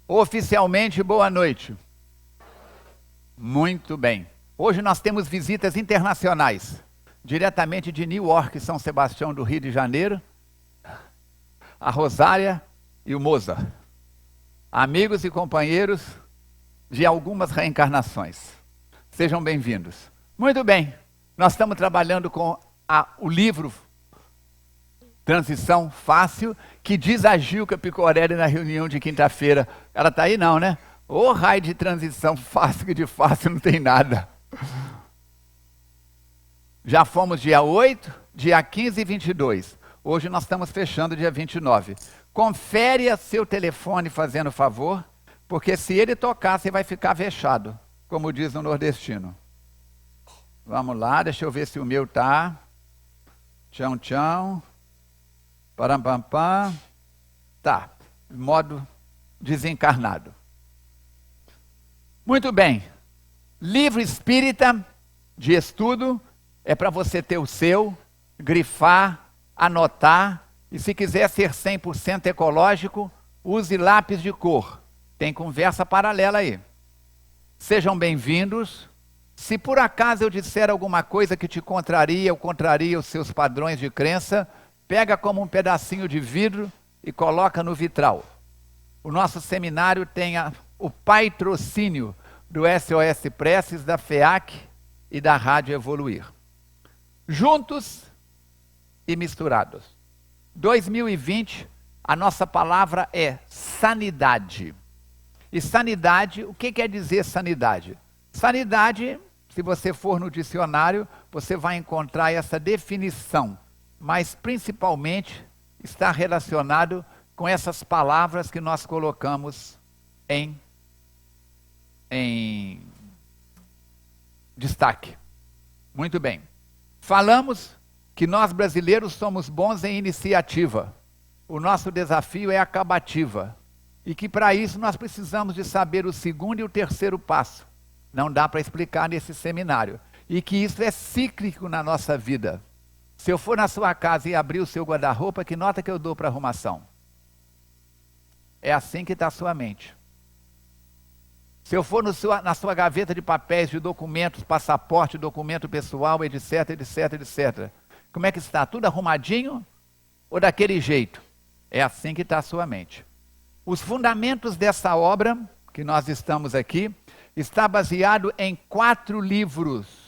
Oficialmente, boa noite. Muito bem. Hoje nós temos visitas internacionais, diretamente de Newark, São Sebastião do Rio de Janeiro, a Rosária e o Moza, amigos e companheiros de algumas reencarnações. Sejam bem-vindos. Muito bem, nós estamos trabalhando com o livro Transição Fácil, que diz a Gilca Picorelli na reunião de quinta-feira. Ela está aí não, né? Ô raio de transição fácil, que de fácil não tem nada. Já fomos dia 8, dia 15 e 22. Hoje nós estamos fechando dia 29. Confere seu telefone fazendo favor, porque se ele tocar, você vai ficar vexado, como diz o nordestino. Vamos lá, deixa eu ver se o meu tá. Tchau, tchau. Parampampam. Tá, modo desencarnado. Muito bem. Livro espírita de estudo é para você ter o seu, grifar, anotar, e se quiser ser 100% ecológico, use lápis de cor. Tem conversa paralela aí. Sejam bem-vindos. Se por acaso eu disser alguma coisa que te contraria ou contraria os seus padrões de crença, pega como um pedacinho de vidro e coloca no vitral. O nosso seminário tem o patrocínio do SOS Preces, da FEAC e da Rádio Evoluir. Juntos e misturados. 2020, a nossa palavra é sanidade. E sanidade, o que quer dizer sanidade? Sanidade, se você for no dicionário, você vai encontrar essa definição, mas principalmente está relacionado com essas palavras que nós colocamos em destaque. Muito bem. Falamos que nós brasileiros somos bons em iniciativa. O nosso desafio é acabativa. E que para isso nós precisamos de saber o segundo e o terceiro passo. Não dá para explicar nesse seminário. E que isso é cíclico na nossa vida. Se eu for na sua casa e abrir o seu guarda-roupa, que nota que eu dou para arrumação? É assim que está a sua mente. Se eu for na sua gaveta de papéis, de documentos, passaporte, documento pessoal, etc, etc, etc. Como é que está? Tudo arrumadinho ou daquele jeito? É assim que está a sua mente. Os fundamentos dessa obra, que nós estamos aqui, está baseado em 4 livros.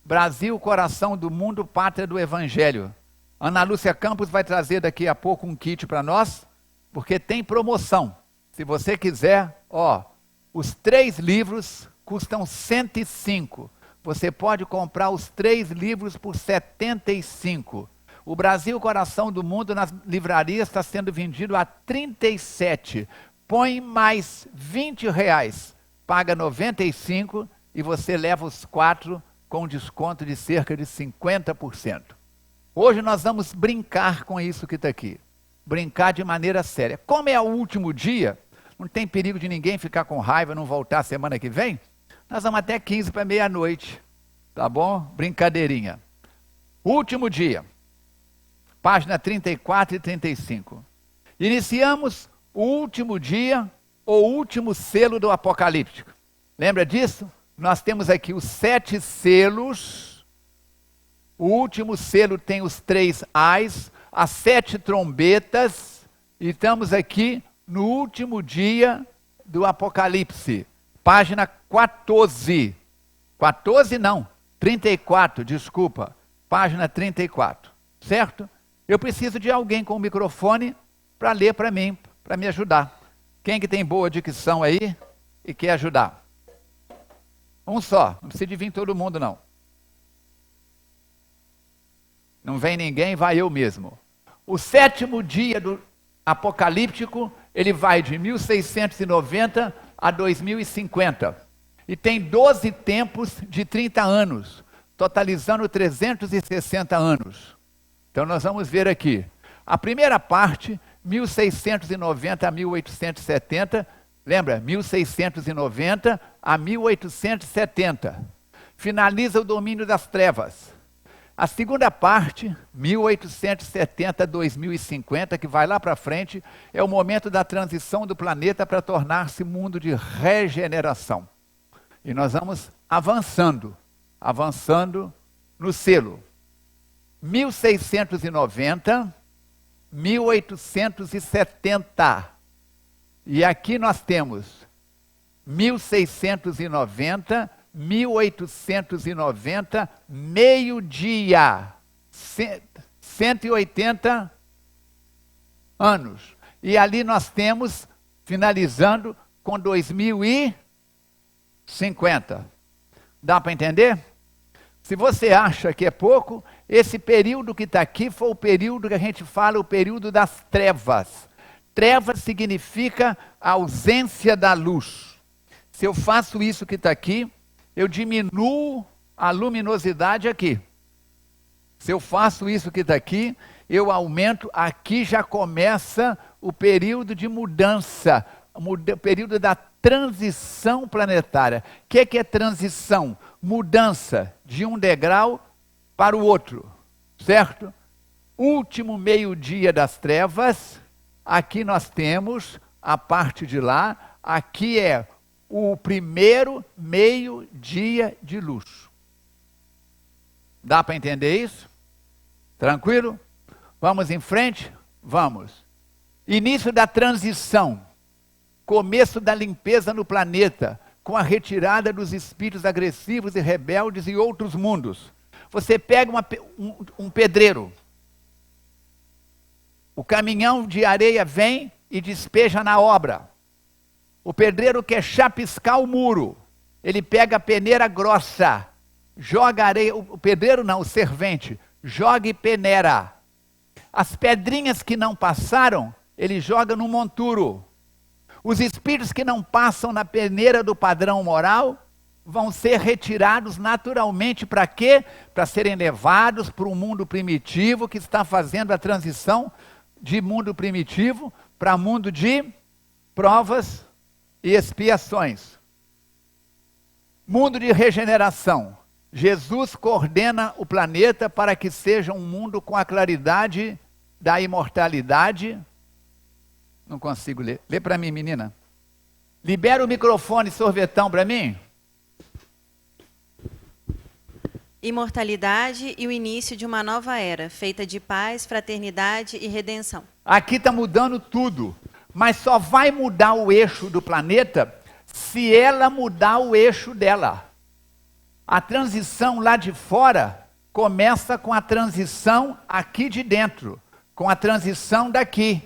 Brasil, Coração do Mundo, Pátria do Evangelho. Ana Lúcia Campos vai trazer daqui a pouco um kit para nós, porque tem promoção. Se você quiser, os 3 livros custam 105. Você pode comprar os 3 livros por 75. O Brasil, Coração do Mundo, nas livrarias está sendo vendido a 37. Põe mais R$20, paga 95 e você leva os 4 com desconto de cerca de 50%. Hoje nós vamos brincar com isso que está aqui. Brincar de maneira séria. Como é o último dia, não tem perigo de ninguém ficar com raiva, não voltar semana que vem. Nós vamos até 15 para meia-noite. Tá bom? Brincadeirinha. Último dia. Página 34 e 35. Iniciamos o último dia, ou último selo do Apocalíptico. Lembra disso? Nós temos aqui os 7 selos. O último selo tem os 3 ais, as 7 trombetas. E estamos aqui no último dia do Apocalipse. Página 14. 14 não, 34, desculpa. Página 34, certo? Eu preciso de alguém com o microfone para ler para mim, para me ajudar. Quem que tem boa dicção aí e quer ajudar? Um só, não precisa de vir todo mundo não. Não vem ninguém, vai eu mesmo. O 7º dia do Apocalíptico, ele vai de 1690 a 2050. E tem 12 tempos de 30 anos, totalizando 360 anos. Então nós vamos ver aqui. A primeira parte, 1690 a 1870, lembra? 1690 a 1870. Finaliza o domínio das trevas. A segunda parte, 1870 a 2050, que vai lá para frente, é o momento da transição do planeta para tornar-se mundo de regeneração. E nós vamos avançando no selo. 1690, 1870. E aqui nós temos 1690, 1890, meio-dia, 180 anos. E ali nós temos, finalizando, com 2050. Dá para entender? Se você acha que é pouco, esse período que está aqui foi o período que a gente fala, o período das trevas. Trevas significa a ausência da luz. Se eu faço isso que está aqui, eu diminuo a luminosidade aqui. Se eu faço isso que está aqui, eu aumento, aqui já começa o período de mudança, o período da transição planetária. O que é transição? Mudança de um degrau para o outro, certo? Último meio-dia das trevas, aqui nós temos a parte de lá, aqui é o primeiro meio-dia de luz. Dá para entender isso? Tranquilo? Vamos em frente? Vamos. Início da transição. Começo da limpeza no planeta, com a retirada dos espíritos agressivos e rebeldes e outros mundos. Você pega um pedreiro. O caminhão de areia vem e despeja na obra. O pedreiro quer chapiscar o muro. Ele pega a peneira grossa, joga areia, o pedreiro não, o servente, joga e peneira. As pedrinhas que não passaram, ele joga no monturo. Os espíritos que não passam na peneira do padrão moral, vão ser retirados naturalmente para quê? Para serem levados para o mundo primitivo, que está fazendo a transição de mundo primitivo para mundo de provas e expiações. Mundo de regeneração. Jesus coordena o planeta para que seja um mundo com a claridade da imortalidade. Não consigo ler. Lê para mim, menina. Libera o microfone, sorvetão, para mim. Imortalidade e o início de uma nova era, feita de paz, fraternidade e redenção. Aqui está mudando tudo. Mas só vai mudar o eixo do planeta se ela mudar o eixo dela. A transição lá de fora começa com a transição aqui de dentro, com a transição daqui.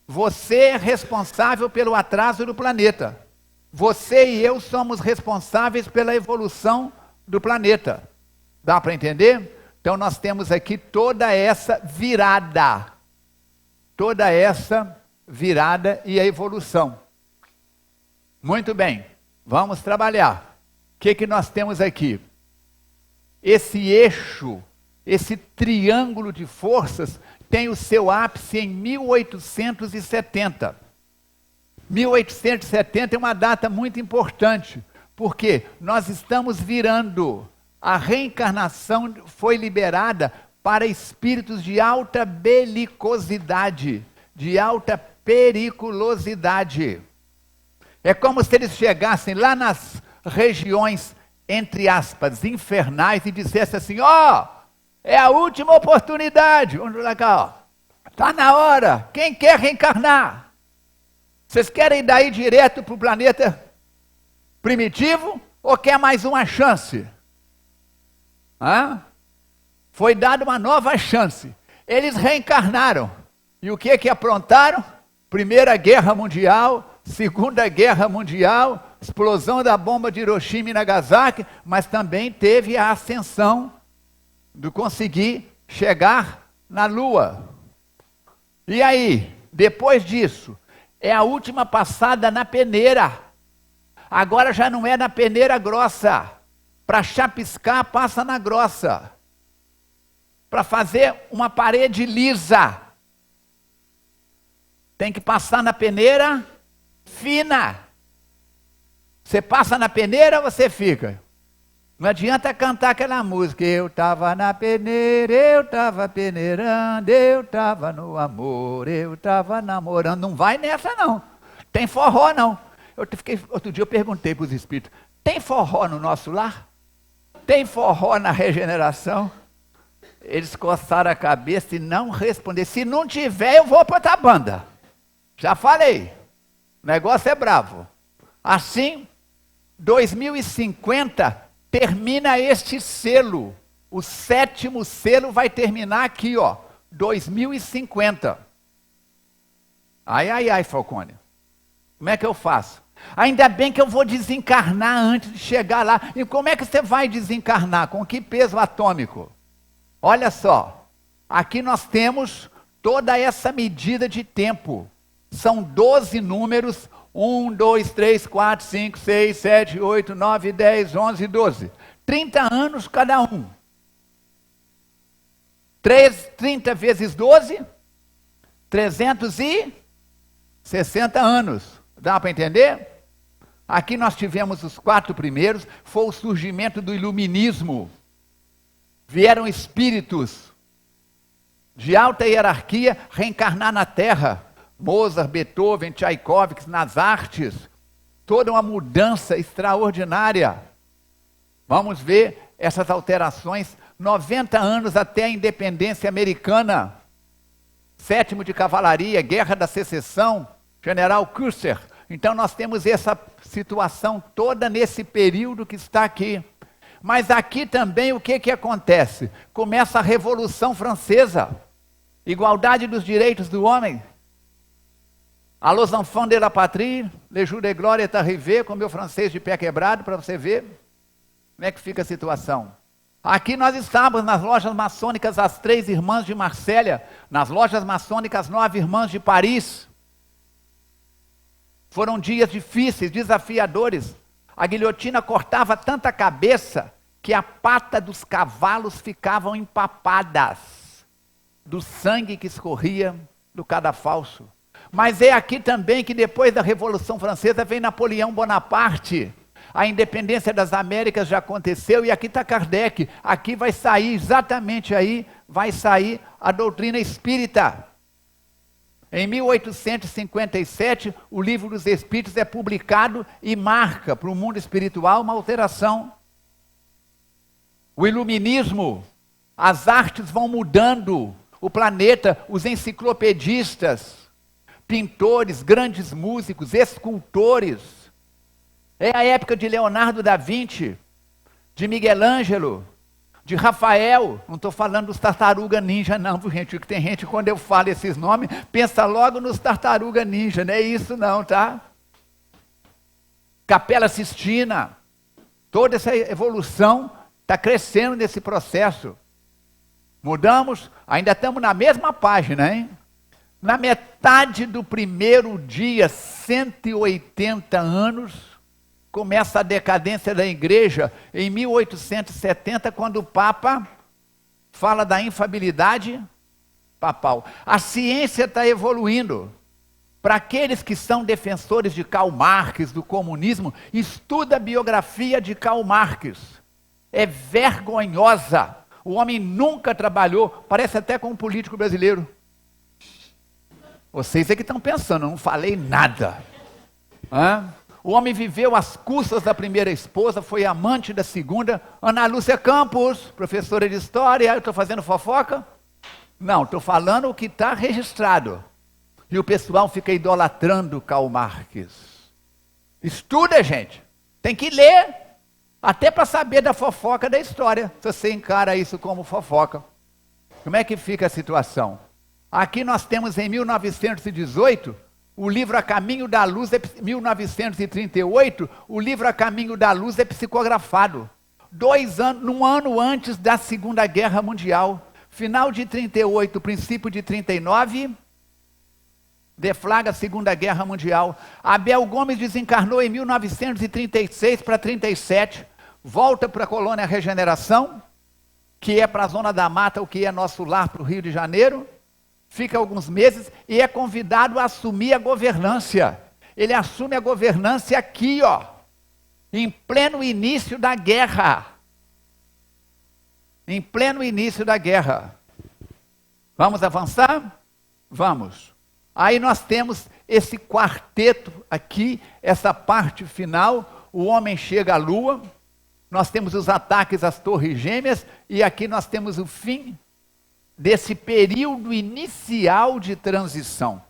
Você é responsável pelo atraso do planeta. Você e eu somos responsáveis pela evolução do planeta. Dá para entender? Então nós temos aqui toda essa virada. Toda essa virada e a evolução. Muito bem, vamos trabalhar. O que nós temos aqui? Esse eixo, esse triângulo de forças, tem o seu ápice em 1870. 1870 é uma data muito importante, porque nós estamos virando. A reencarnação foi liberada para espíritos de alta belicosidade, de alta periculosidade. É como se eles chegassem lá nas regiões, entre aspas, infernais e dissessem assim, ó, é a última oportunidade, vamos lá cá, ó, está na hora, quem quer reencarnar? Vocês querem ir daí direto para o planeta primitivo ou quer mais uma chance? Foi dada uma nova chance. Eles reencarnaram. E o que aprontaram? Primeira Guerra Mundial, Segunda Guerra Mundial, explosão da bomba de Hiroshima e Nagasaki, mas também teve a ascensão de conseguir chegar na Lua. E aí, depois disso, é a última passada na peneira. Agora já não é na peneira grossa. Para chapiscar, passa na grossa. Para fazer uma parede lisa, tem que passar na peneira fina. Você passa na peneira, você fica. Não adianta cantar aquela música, eu estava na peneira, eu estava peneirando, eu estava no amor, eu estava namorando. Não vai nessa não, tem forró não. Outro dia eu perguntei para os espíritos, tem forró no nosso lar? Tem forró na regeneração? Eles coçaram a cabeça e não responderam. Se não tiver, eu vou para outra banda. Já falei, o negócio é bravo. Assim, 2050... termina este selo, o 7º selo vai terminar aqui, ó, 2050. Ai, Falcone, como é que eu faço? Ainda bem que eu vou desencarnar antes de chegar lá. E como é que você vai desencarnar? Com que peso atômico? Olha só, aqui nós temos toda essa medida de tempo. São 12 números. 1, 2, 3, 4, 5, 6, 7, 8, 9, 10, 11, 12. 30 anos cada um. 30 vezes 12, 360 anos. Dá para entender? Aqui nós tivemos os 4 primeiros, foi o surgimento do iluminismo. Vieram espíritos de alta hierarquia reencarnar na Terra. Mozart, Beethoven, Tchaikovsky, nas artes, toda uma mudança extraordinária. Vamos ver essas alterações, 90 anos até a independência americana, 7º de Cavalaria, Guerra da Secessão, General Custer. Então nós temos essa situação toda nesse período que está aqui. Mas aqui também o que acontece? Começa a Revolução Francesa, igualdade dos direitos do homem. A los enfants de la patrie, le jour de gloire est arrivé, com meu francês de pé quebrado, para você ver como é que fica a situação. Aqui nós estamos nas lojas maçônicas, as 3 irmãs de Marsella, nas lojas maçônicas, as 9 irmãs de Paris. Foram dias difíceis, desafiadores. A guilhotina cortava tanta cabeça que a pata dos cavalos ficavam empapadas do sangue que escorria do cadafalso. Mas é aqui também que depois da Revolução Francesa vem Napoleão Bonaparte. A independência das Américas já aconteceu e aqui está Kardec. Aqui vai sair, exatamente aí, vai sair a doutrina espírita. Em 1857, o Livro dos Espíritos é publicado e marca para o mundo espiritual uma alteração. O iluminismo, as artes vão mudando, o planeta, os enciclopedistas, pintores, grandes músicos, escultores. É a época de Leonardo da Vinci, de Miguel Ângelo, de Rafael. Não estou falando dos tartaruga ninja não, gente, porque tem gente, quando eu falo esses nomes, pensa logo nos tartaruga ninja, não é isso não, tá? Capela Sistina, toda essa evolução está crescendo nesse processo. Mudamos, ainda estamos na mesma página, hein? Na metade do primeiro dia, 180 anos, começa a decadência da igreja, em 1870, quando o Papa fala da infabilidade papal. A ciência está evoluindo. Para aqueles que são defensores de Karl Marx, do comunismo, estuda a biografia de Karl Marx. É vergonhosa. O homem nunca trabalhou, parece até com um político brasileiro. Vocês é que estão pensando, eu não falei nada. O homem viveu às custas da primeira esposa, foi amante da segunda. Ana Lúcia Campos, professora de história, eu estou fazendo fofoca? Não, estou falando o que está registrado. E o pessoal fica idolatrando Karl Marx. Estuda, gente. Tem que ler, até para saber da fofoca da história, se você encara isso como fofoca. Como é que fica a situação? Aqui nós temos em 1918, o livro A Caminho da Luz, 1938, o livro A Caminho da Luz é psicografado. 2 anos, um ano antes da Segunda Guerra Mundial. Final de 38, princípio de 39, deflaga a Segunda Guerra Mundial. Abel Gomes desencarnou em 1936 para 37, volta para a colônia Regeneração, que é para a Zona da Mata, o que é nosso lar para o Rio de Janeiro. Fica alguns meses e é convidado a assumir a governância. Ele assume a governância aqui, ó, em pleno início da guerra. em pleno início da guerra. Vamos avançar? Vamos. Aí nós temos esse quarteto aqui, essa parte final, o homem chega à lua, nós temos os ataques às torres gêmeas, e aqui nós temos o fim desse período inicial de transição.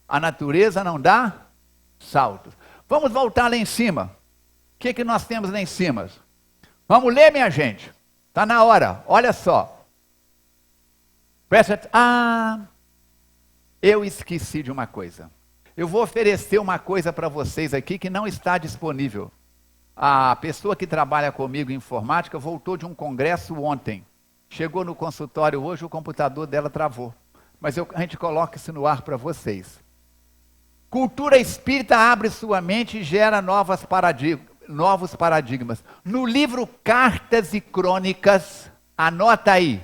A natureza não dá saltos. Vamos voltar lá em cima. O que nós temos lá em cima? Vamos ler, minha gente. Está na hora, olha só. Presta atenção. Eu esqueci de uma coisa. Eu vou oferecer uma coisa para vocês aqui que não está disponível. A pessoa que trabalha comigo em informática voltou de um congresso ontem. Chegou no consultório hoje, o computador dela travou. Mas a gente coloca isso no ar para vocês. Cultura espírita abre sua mente e gera novos paradigmas. No livro Cartas e Crônicas, anota aí.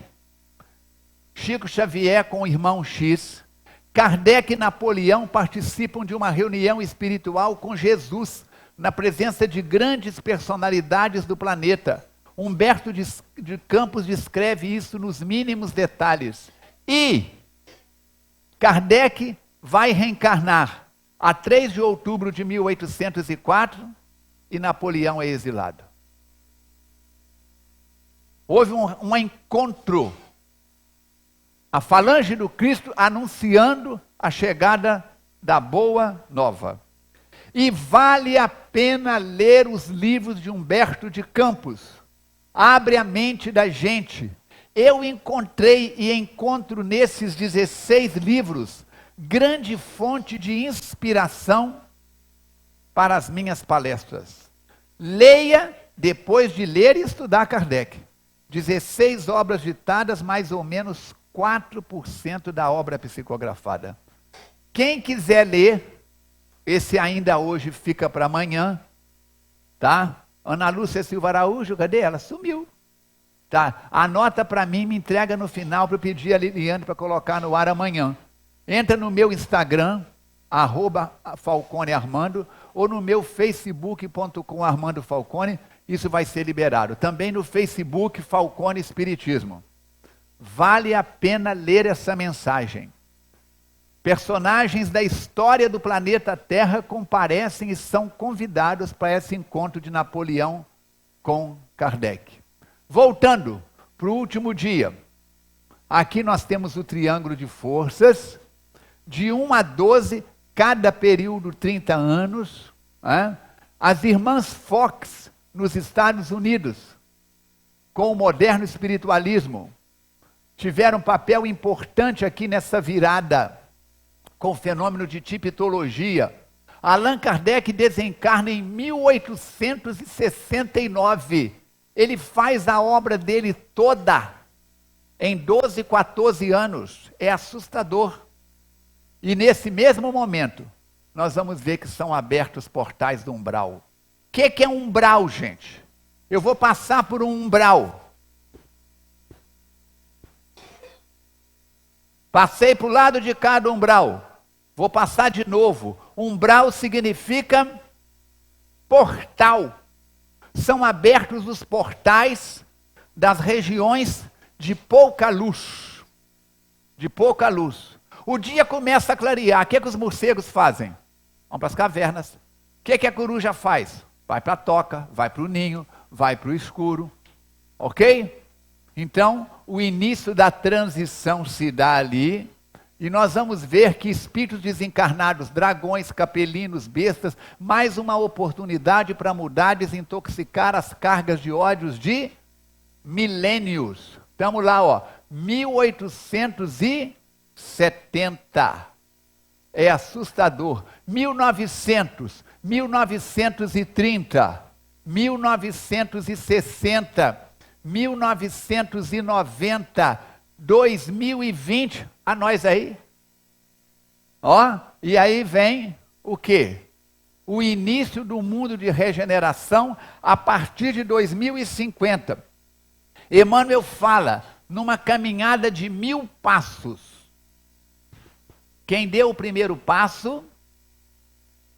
Chico Xavier com o irmão X. Kardec e Napoleão participam de uma reunião espiritual com Jesus, na presença de grandes personalidades do planeta. Humberto de Campos descreve isso nos mínimos detalhes. E Kardec vai reencarnar a 3 de outubro de 1804 e Napoleão é exilado. Houve um encontro. A falange do Cristo anunciando a chegada da boa nova. E vale a pena ler os livros de Humberto de Campos. Abre a mente da gente. Eu encontrei e encontro nesses 16 livros grande fonte de inspiração para as minhas palestras. Leia depois de ler e estudar Kardec. 16 obras ditadas, mais ou menos 4% da obra psicografada. Quem quiser ler, esse ainda hoje fica para amanhã, tá? Ana Lúcia Silva Araújo, cadê ela? Sumiu. Tá? Anota para mim, me entrega no final para eu pedir a Liliane para colocar no ar amanhã. Entra no meu Instagram, @FalconeArmando, ou no meu facebook.com Armando Falcone, isso vai ser liberado. Também no Facebook Falcone Espiritismo. Vale a pena ler essa mensagem. Personagens da história do planeta Terra comparecem e são convidados para esse encontro de Napoleão com Kardec. Voltando para o último dia. Aqui nós temos o triângulo de forças, de 1 a 12, cada período 30 anos. As irmãs Fox, nos Estados Unidos, com o moderno espiritualismo, tiveram um papel importante aqui nessa virada com o fenômeno de tipitologia. Allan Kardec desencarna em 1869. Ele faz a obra dele toda em 12, 14 anos. É assustador. E nesse mesmo momento, nós vamos ver que são abertos portais do umbral. O que é umbral, gente? Eu vou passar por um umbral. Passei para o lado de cá do umbral. Vou passar de novo. Umbral significa portal. São abertos os portais das regiões de pouca luz. De pouca luz. O dia começa a clarear. O que os morcegos fazem? Vão para as cavernas. O que a coruja faz? Vai para a toca, vai para o ninho, vai para o escuro. Ok? Então, o início da transição se dá ali, e nós vamos ver que espíritos desencarnados, dragões, capelinos, bestas, mais uma oportunidade para mudar, desintoxicar as cargas de ódios de milênios. Estamos lá, 1870. É assustador. 1900, 1930, 1960, 1990, 2020, a nós aí. E aí vem o quê? O início do mundo de regeneração a partir de 2050. Emmanuel fala numa caminhada de 1000 passos. Quem deu o primeiro passo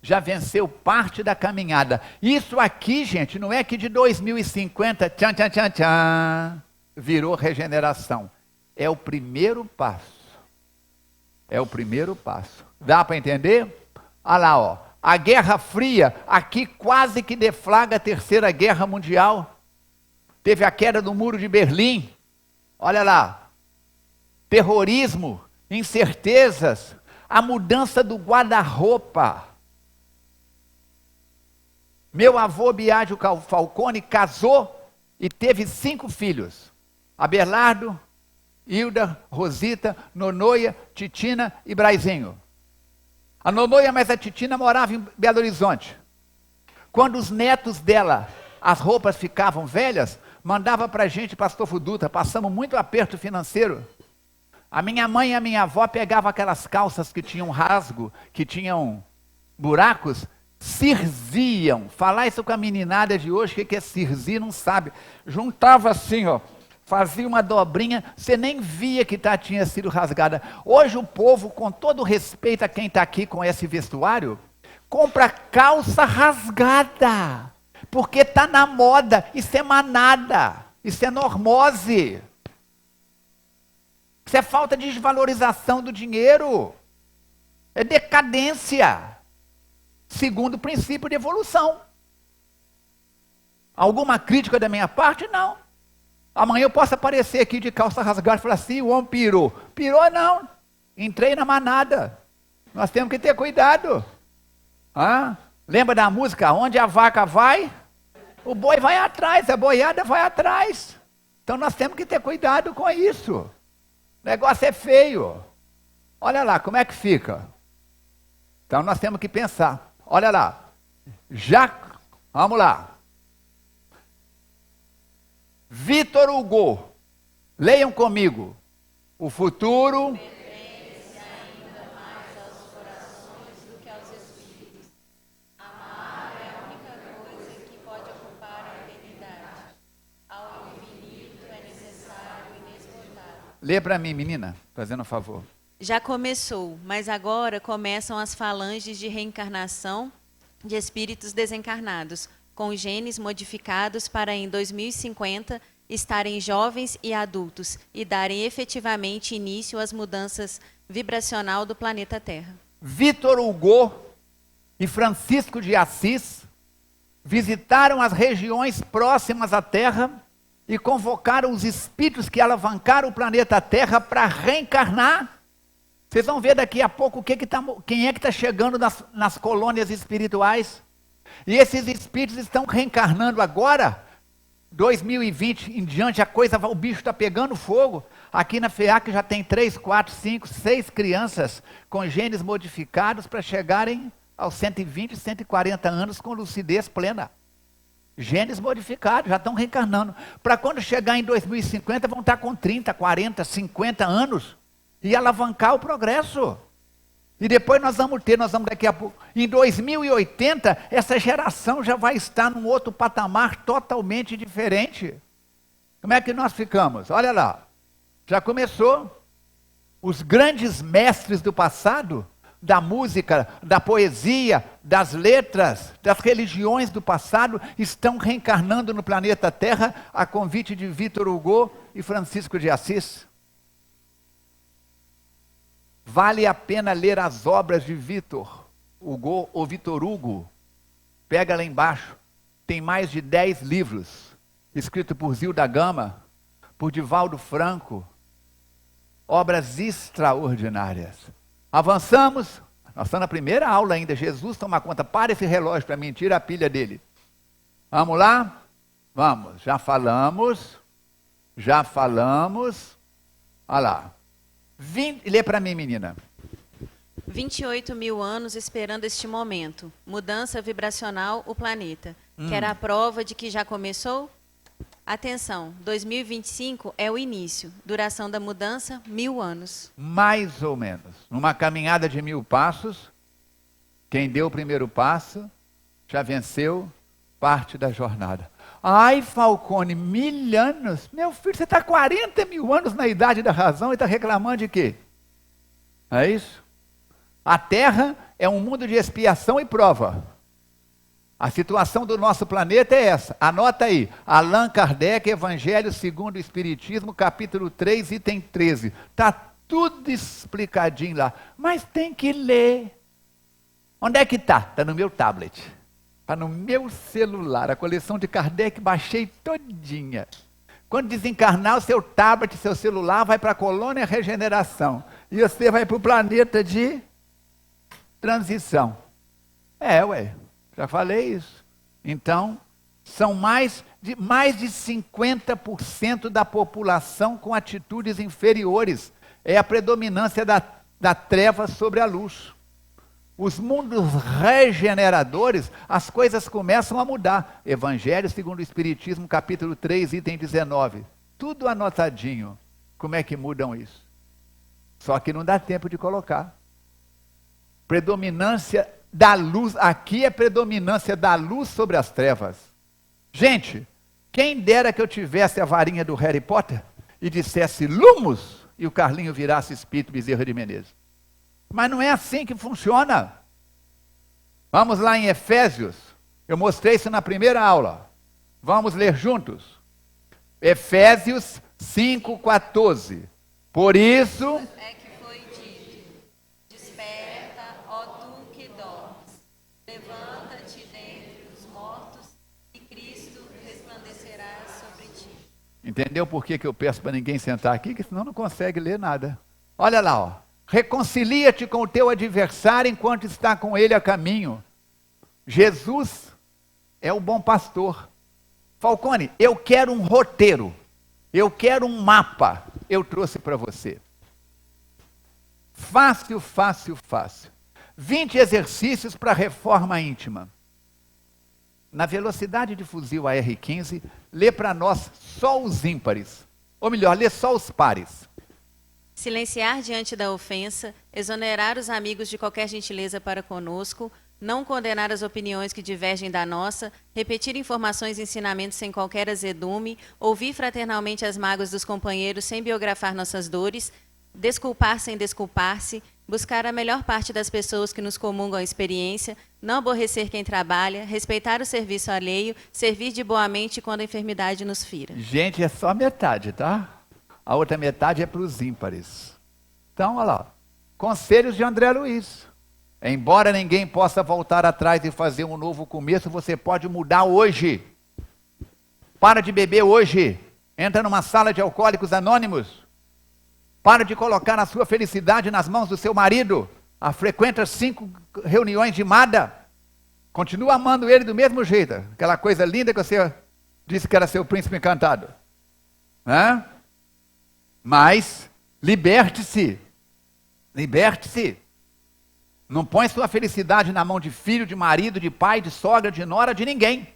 já venceu parte da caminhada. Isso aqui, gente, não é que de 2050, tchan, tchan, tchan, tchan. virou regeneração. É o primeiro passo. É o primeiro passo. Dá para entender? Olha lá, ó. A Guerra Fria, aqui quase que deflagra a Terceira Guerra Mundial. Teve a queda do Muro de Berlim. Olha lá. Terrorismo, incertezas, a mudança do guarda-roupa. Meu avô Biagio Falcone casou e teve 5 filhos. Abelardo, Hilda, Rosita, Nonoia, Titina e Braizinho. A Nonoia mais a Titina morava em Belo Horizonte. Quando os netos dela, as roupas ficavam velhas, mandava para a gente, pastor Fuduta, passamos muito aperto financeiro. A minha mãe e a minha avó pegavam aquelas calças que tinham rasgo, que tinham buracos, cirziam. Falar isso com a meninada de hoje, o que é cirzir, não sabe. Juntava assim, ó. Fazia uma dobrinha, você nem via que tinha sido rasgada. Hoje o povo, com todo respeito a quem está aqui com esse vestuário, compra calça rasgada, porque está na moda. Isso é manada, isso é normose. Isso é falta de desvalorização do dinheiro. É decadência, segundo o princípio de evolução. Alguma crítica da minha parte? Não. Amanhã eu posso aparecer aqui de calça rasgada e falar assim, o homem pirou. Pirou não, entrei na manada. Nós temos que ter cuidado. Lembra da música? Onde a vaca vai, o boi vai atrás, a boiada vai atrás. Então nós temos que ter cuidado com isso. O negócio é feio. Olha lá, como é que fica? Então nós temos que pensar. Olha lá. Vamos lá. Victor Hugo, leiam comigo. O futuro pertence ainda mais aos corações do que aos espíritos. Amar é a única coisa que pode ocupar a eternidade. Ao infinito é necessário e inesgotável. Lê para mim, menina, fazendo um favor. Já começou, mas agora começam as falanges de reencarnação de espíritos desencarnados, com genes modificados para em 2050 estarem jovens e adultos e darem efetivamente início às mudanças vibracional do planeta Terra. Victor Hugo e Francisco de Assis visitaram as regiões próximas à Terra e convocaram os espíritos que alavancaram o planeta Terra para reencarnar. Vocês vão ver daqui a pouco quem é que está chegando nas colônias espirituais. E esses espíritos estão reencarnando agora, 2020 em diante, o bicho está pegando fogo. Aqui na FEAC já tem 3, 4, 5, 6 crianças com genes modificados para chegarem aos 120, 140 anos com lucidez plena. Genes modificados, já estão reencarnando. Para quando chegar em 2050 vão estar com 30, 40, 50 anos e alavancar o progresso. E depois nós vamos daqui a pouco, em 2080, essa geração já vai estar num outro patamar totalmente diferente. Como é que nós ficamos? Olha lá, já começou. Os grandes mestres do passado, da música, da poesia, das letras, das religiões do passado, estão reencarnando no planeta Terra a convite de Victor Hugo e Francisco de Assis. Vale a pena ler as obras de Victor Hugo ou Victor Hugo. Pega lá embaixo. Tem mais de 10 livros, escritos por Zilda Gama, por Divaldo Franco. Obras extraordinárias. Avançamos. Nós estamos na primeira aula ainda. Jesus toma conta. Para esse relógio para mim, tira a pilha dele. Vamos lá? Vamos. Já falamos. Olha lá. Lê para mim, menina. 28 mil anos esperando este momento. Mudança vibracional, o planeta. Quer a prova de que já começou? Atenção, 2025 é o início. Duração da mudança, 1000 anos. Mais ou menos. Numa caminhada de 1000 passos, quem deu o primeiro passo já venceu parte da jornada. Ai, Falcone, 1000 anos? Meu filho, você está 40 mil anos na idade da razão e está reclamando de quê? É isso? A Terra é um mundo de expiação e prova. A situação do nosso planeta é essa. Anota aí. Allan Kardec, Evangelho segundo o Espiritismo, capítulo 3, item 13. Está tudo explicadinho lá. Mas tem que ler. Onde é que está? Está no meu tablet. Está no meu celular. A coleção de Kardec baixei todinha. Quando desencarnar, o seu tablet, seu celular vai para a colônia regeneração. E você vai para o planeta de transição. Ué. Já falei isso. Então, são mais de 50% da população com atitudes inferiores. É a predominância da treva sobre a luz. Os mundos regeneradores, as coisas começam a mudar. Evangelho segundo o Espiritismo, capítulo 3, item 19. Tudo anotadinho. Como é que mudam isso? Só que não dá tempo de colocar. Predominância da luz, aqui é predominância da luz sobre as trevas. Gente, quem dera que eu tivesse a varinha do Harry Potter e dissesse Lumos, e o Carlinho virasse Espírito Bezerra de Menezes. Mas não é assim que funciona. Vamos lá em Efésios. Eu mostrei isso na primeira aula. Vamos ler juntos. Efésios 5,14. Por isso... É que foi dito, desperta, ó tu que dormes, levanta-te dentre os mortos e Cristo resplandecerá sobre ti. Entendeu por que eu peço para ninguém sentar aqui? Que senão não consegue ler nada. Olha lá, ó. Reconcilia-te com o teu adversário enquanto está com ele a caminho. Jesus é o bom pastor. Falcone, eu quero um roteiro. Eu quero um mapa. Eu trouxe para você. Fácil, fácil, fácil. 20 exercícios para reforma íntima. Na velocidade de fuzil AR-15, lê para nós só os ímpares. Ou melhor, lê só os pares. Silenciar diante da ofensa, exonerar os amigos de qualquer gentileza para conosco, não condenar as opiniões que divergem da nossa, repetir informações e ensinamentos sem qualquer azedume, ouvir fraternalmente as mágoas dos companheiros sem biografar nossas dores, desculpar sem desculpar-se, buscar a melhor parte das pessoas que nos comungam a experiência, não aborrecer quem trabalha, respeitar o serviço alheio, servir de boamente quando a enfermidade nos fira. Gente, é só metade, tá? A outra metade é para os ímpares. Então, olha lá. Conselhos de André Luiz. Embora ninguém possa voltar atrás e fazer um novo começo, você pode mudar hoje. Para de beber hoje. Entra numa sala de alcoólicos anônimos. Para de colocar a sua felicidade nas mãos do seu marido. Frequenta 5 reuniões de MADA. Continua amando ele do mesmo jeito. Aquela coisa linda que você disse que era seu príncipe encantado. Hã? Mas, liberte-se. Liberte-se. Não põe sua felicidade na mão de filho, de marido, de pai, de sogra, de nora, de ninguém.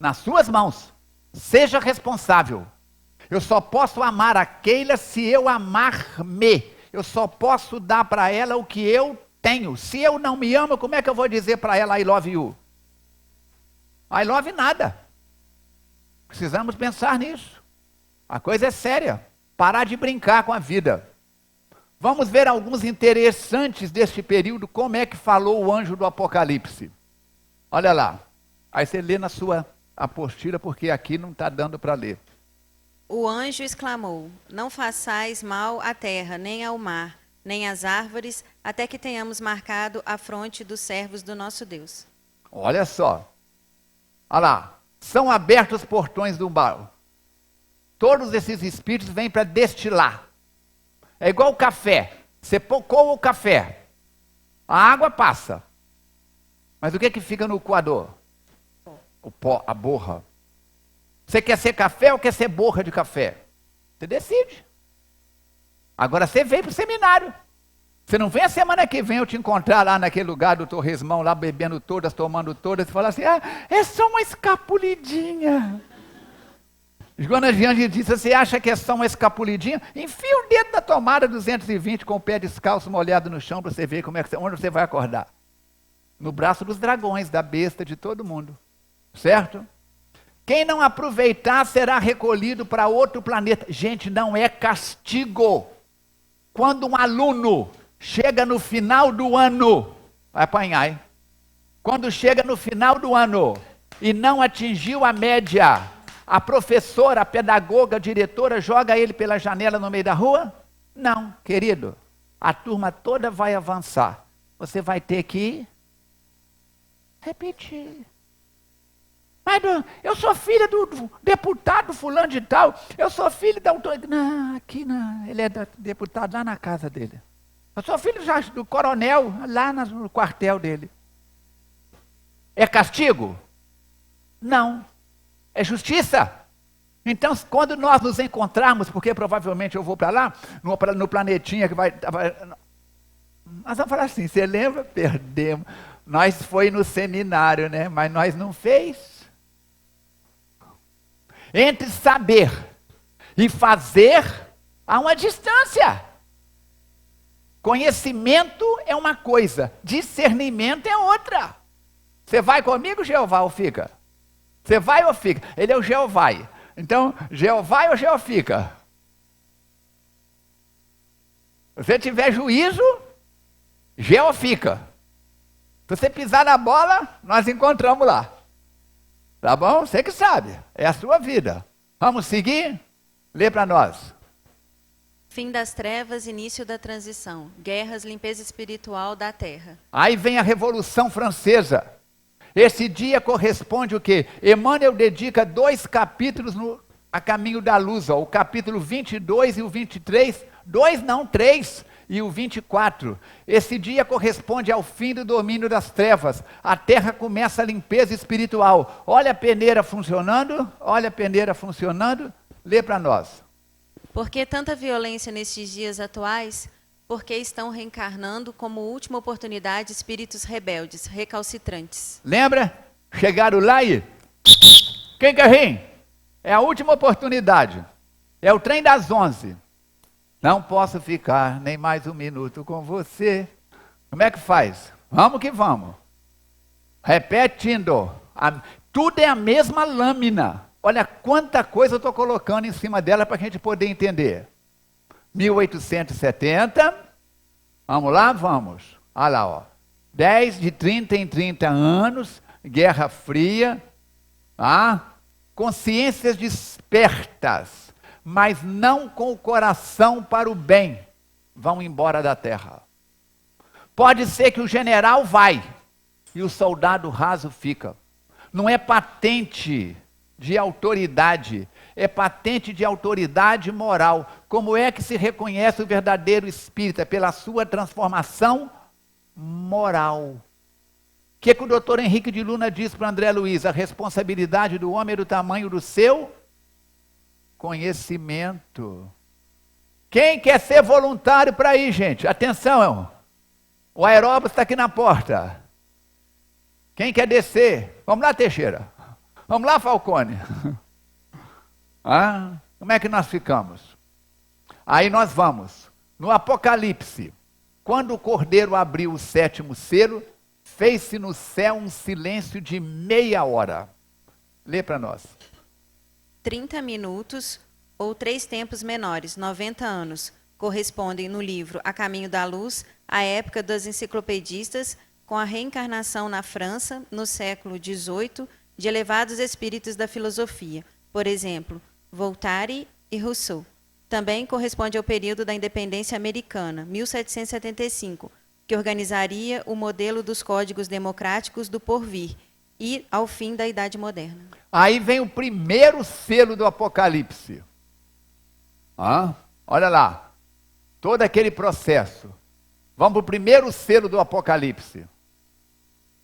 Nas suas mãos. Seja responsável. Eu só posso amar a Keila se eu amar-me. Eu só posso dar para ela o que eu tenho. Se eu não me amo, como é que eu vou dizer para ela I love you? I love nada. Precisamos pensar nisso. A coisa é séria. Parar de brincar com a vida. Vamos ver alguns interessantes deste período, como é que falou o anjo do Apocalipse. Olha lá. Aí você lê na sua apostila, porque aqui não está dando para ler. O anjo exclamou, não façais mal à terra, nem ao mar, nem às árvores, até que tenhamos marcado a fronte dos servos do nosso Deus. Olha só. Olha lá. São abertos os portões do umbral. Todos esses espíritos vêm para destilar. É igual o café. Você coa o café. A água passa. Mas o que que fica no coador? O pó, a borra. Você quer ser café ou quer ser borra de café? Você decide. Agora você vem para o seminário. Você não vem a semana que vem eu te encontrar lá naquele lugar do Torresmão, lá bebendo todas, tomando todas, e falar assim, é só uma escapulidinha. Joana Gianni disse, você acha que é só uma escapulidinha? Enfia o dedo na tomada 220 com o pé descalço molhado no chão para você ver onde você vai acordar. No braço dos dragões, da besta, de todo mundo. Certo? Quem não aproveitar será recolhido para outro planeta. Gente, não é castigo. Quando um aluno chega no final do ano, vai apanhar, hein? Quando chega no final do ano e não atingiu a média, a professora, a pedagoga, a diretora joga ele pela janela no meio da rua? Não, querido. A turma toda vai avançar. Você vai ter que repetir. Mas eu sou filha do deputado fulano de tal. Eu sou filho da autoridade. Não, aqui não. Ele é deputado lá na casa dele. Eu sou filho do coronel lá no quartel dele. É castigo? Não. É justiça. Então, quando nós nos encontrarmos, porque provavelmente eu vou para lá, no planetinha que vai... Nós vamos falar assim, você lembra? Perdemos. Nós foi no seminário, né? Mas nós não fez. Entre saber e fazer, há uma distância. Conhecimento é uma coisa, discernimento é outra. Você vai comigo, Jeová, ou fica? Você vai ou fica? Ele é o Jeová. Então, Jeová ou Jeofica? Se você tiver juízo, Jeofica. Se você pisar na bola, nós encontramos lá. Tá bom? Você que sabe. É a sua vida. Vamos seguir? Lê para nós. Fim das trevas, início da transição. Guerras, limpeza espiritual da terra. Aí vem a Revolução Francesa. Esse dia corresponde o quê? Emmanuel dedica 2 capítulos a caminho da luz. Ó, o capítulo 22 e o 23. 2 não, 3. E o 24, esse dia corresponde ao fim do domínio das trevas. A terra começa a limpeza espiritual. Olha a peneira funcionando, lê para nós. Por que tanta violência nestes dias atuais? Porque estão reencarnando como última oportunidade espíritos rebeldes, recalcitrantes. Lembra? Chegaram lá e... Quem quer rir? É a última oportunidade. É o trem das 11. Não posso ficar nem mais um minuto com você. Como é que faz? Vamos que vamos. Repetindo. Tudo é a mesma lâmina. Olha quanta coisa eu estou colocando em cima dela para a gente poder entender. 1870. Vamos lá? Vamos. Olha lá, ó. 10 de 30 em 30 anos. Guerra Fria. Consciências despertas, mas não com o coração para o bem, vão embora da terra. Pode ser que o general vai e o soldado raso fica. Não é patente de autoridade, é patente de autoridade moral. Como é que se reconhece o verdadeiro espírita? Pela sua transformação moral. O que o doutor Henrique de Luna diz para André Luiz? A responsabilidade do homem é do tamanho do seu conhecimento. Quem quer ser voluntário para ir, gente? Atenção, o aeróbus está aqui na porta. Quem quer descer? Vamos lá, Teixeira. Vamos lá, Falcone. Como é que nós ficamos? Aí nós vamos. No Apocalipse, quando o Cordeiro abriu o 7º selo, fez-se no céu um silêncio de meia hora. Lê para nós. 30 minutos ou 3 tempos menores, 90 anos, correspondem no livro A Caminho da Luz à época dos enciclopedistas, com a reencarnação na França, no século XVIII, de elevados espíritos da filosofia, por exemplo, Voltaire e Rousseau. Também corresponde ao período da independência americana, 1775, que organizaria o modelo dos códigos democráticos do porvir, e ao fim da Idade Moderna. Aí vem o primeiro selo do Apocalipse. Olha lá, todo aquele processo. Vamos para o primeiro selo do Apocalipse.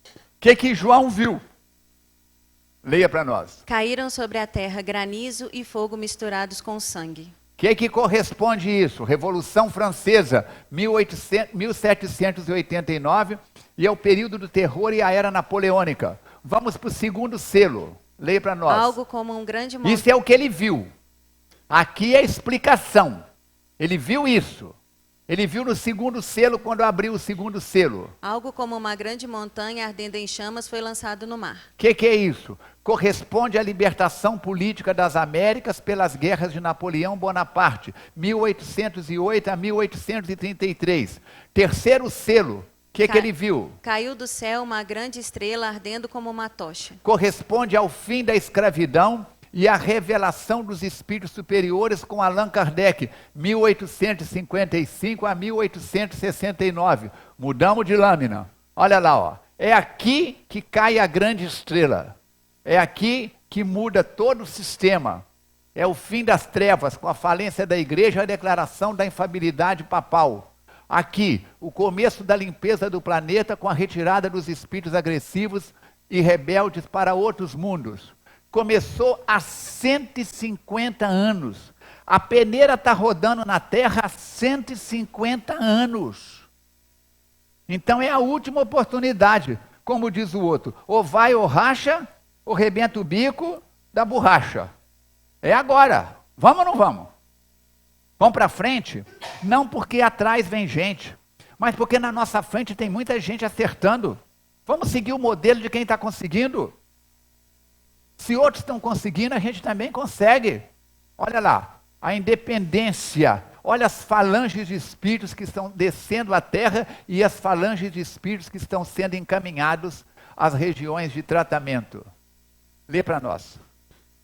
O que João viu? Leia para nós. Caíram sobre a terra granizo e fogo misturados com sangue. O que corresponde isso? Revolução Francesa, 1789, e é o período do terror e a era napoleônica. Vamos para o segundo selo. Leia para nós. Algo como um grande... Isso é o que ele viu. Aqui é a explicação. Ele viu isso. Ele viu no segundo selo, quando abriu o segundo selo. Algo como uma grande montanha ardendo em chamas foi lançado no mar. O que é isso? Corresponde à libertação política das Américas pelas guerras de Napoleão Bonaparte, 1808 a 1833. Terceiro selo, que ele viu? Caiu do céu uma grande estrela ardendo como uma tocha. Corresponde ao fim da escravidão e à revelação dos espíritos superiores com Allan Kardec, 1855 a 1869. Mudamos de lâmina. Olha lá, ó. É aqui que cai a grande estrela. É aqui que muda todo o sistema. É o fim das trevas, com a falência da igreja e a declaração da infalibilidade papal. Aqui, o começo da limpeza do planeta com a retirada dos espíritos agressivos e rebeldes para outros mundos. Começou há 150 anos. A peneira está rodando na Terra há 150 anos. Então é a última oportunidade, como diz o outro. Ou vai ou racha, ou rebenta o bico da borracha. É agora. Vamos ou não vamos? Vamos para frente? Não porque atrás vem gente, mas porque na nossa frente tem muita gente acertando. Vamos seguir o modelo de quem está conseguindo? Se outros estão conseguindo, a gente também consegue. Olha lá, a independência. Olha as falanges de espíritos que estão descendo a terra e as falanges de espíritos que estão sendo encaminhados às regiões de tratamento. Lê para nós.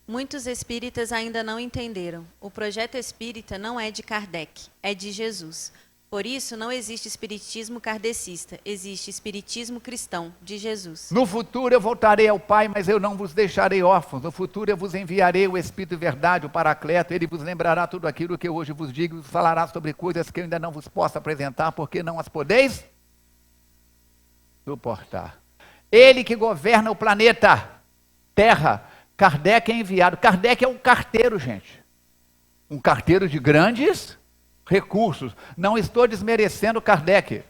Muitos espíritas ainda não entenderam. O projeto espírita não é de Kardec, é de Jesus. Por isso, não existe espiritismo kardecista, existe espiritismo cristão, de Jesus. No futuro eu voltarei ao Pai, mas eu não vos deixarei órfãos. No futuro eu vos enviarei o Espírito de verdade, o Paracleto. Ele vos lembrará tudo aquilo que eu hoje vos digo, e vos falará sobre coisas que eu ainda não vos posso apresentar, porque não as podeis suportar. Ele que governa o planeta Terra, Kardec é enviado. Kardec é um carteiro, gente. Um carteiro de grandes recursos. Não estou desmerecendo Kardec.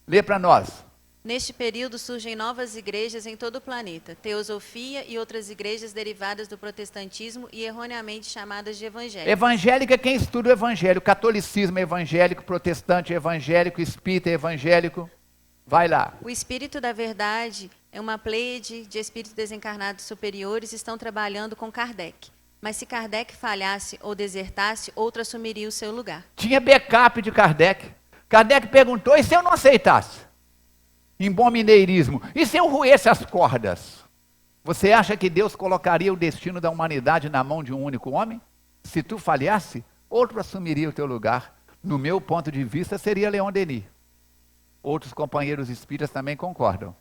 Lê para nós. Neste período surgem novas igrejas em todo o planeta, teosofia e outras igrejas derivadas do protestantismo e erroneamente chamadas de evangélicas. Evangélica é quem estuda o evangelho. Catolicismo é evangélico, protestante é evangélico, espírita é evangélico. Vai lá. O Espírito da Verdade é uma pleiade de espíritos desencarnados superiores e estão trabalhando com Kardec. Mas se Kardec falhasse ou desertasse, outro assumiria o seu lugar. Tinha backup de Kardec. Kardec perguntou, e se eu não aceitasse? Em bom mineirismo. E se eu roesse as cordas? Você acha que Deus colocaria o destino da humanidade na mão de um único homem? Se tu falhasse, outro assumiria o teu lugar. No meu ponto de vista, seria Leon Denis. Outros companheiros espíritas também concordam.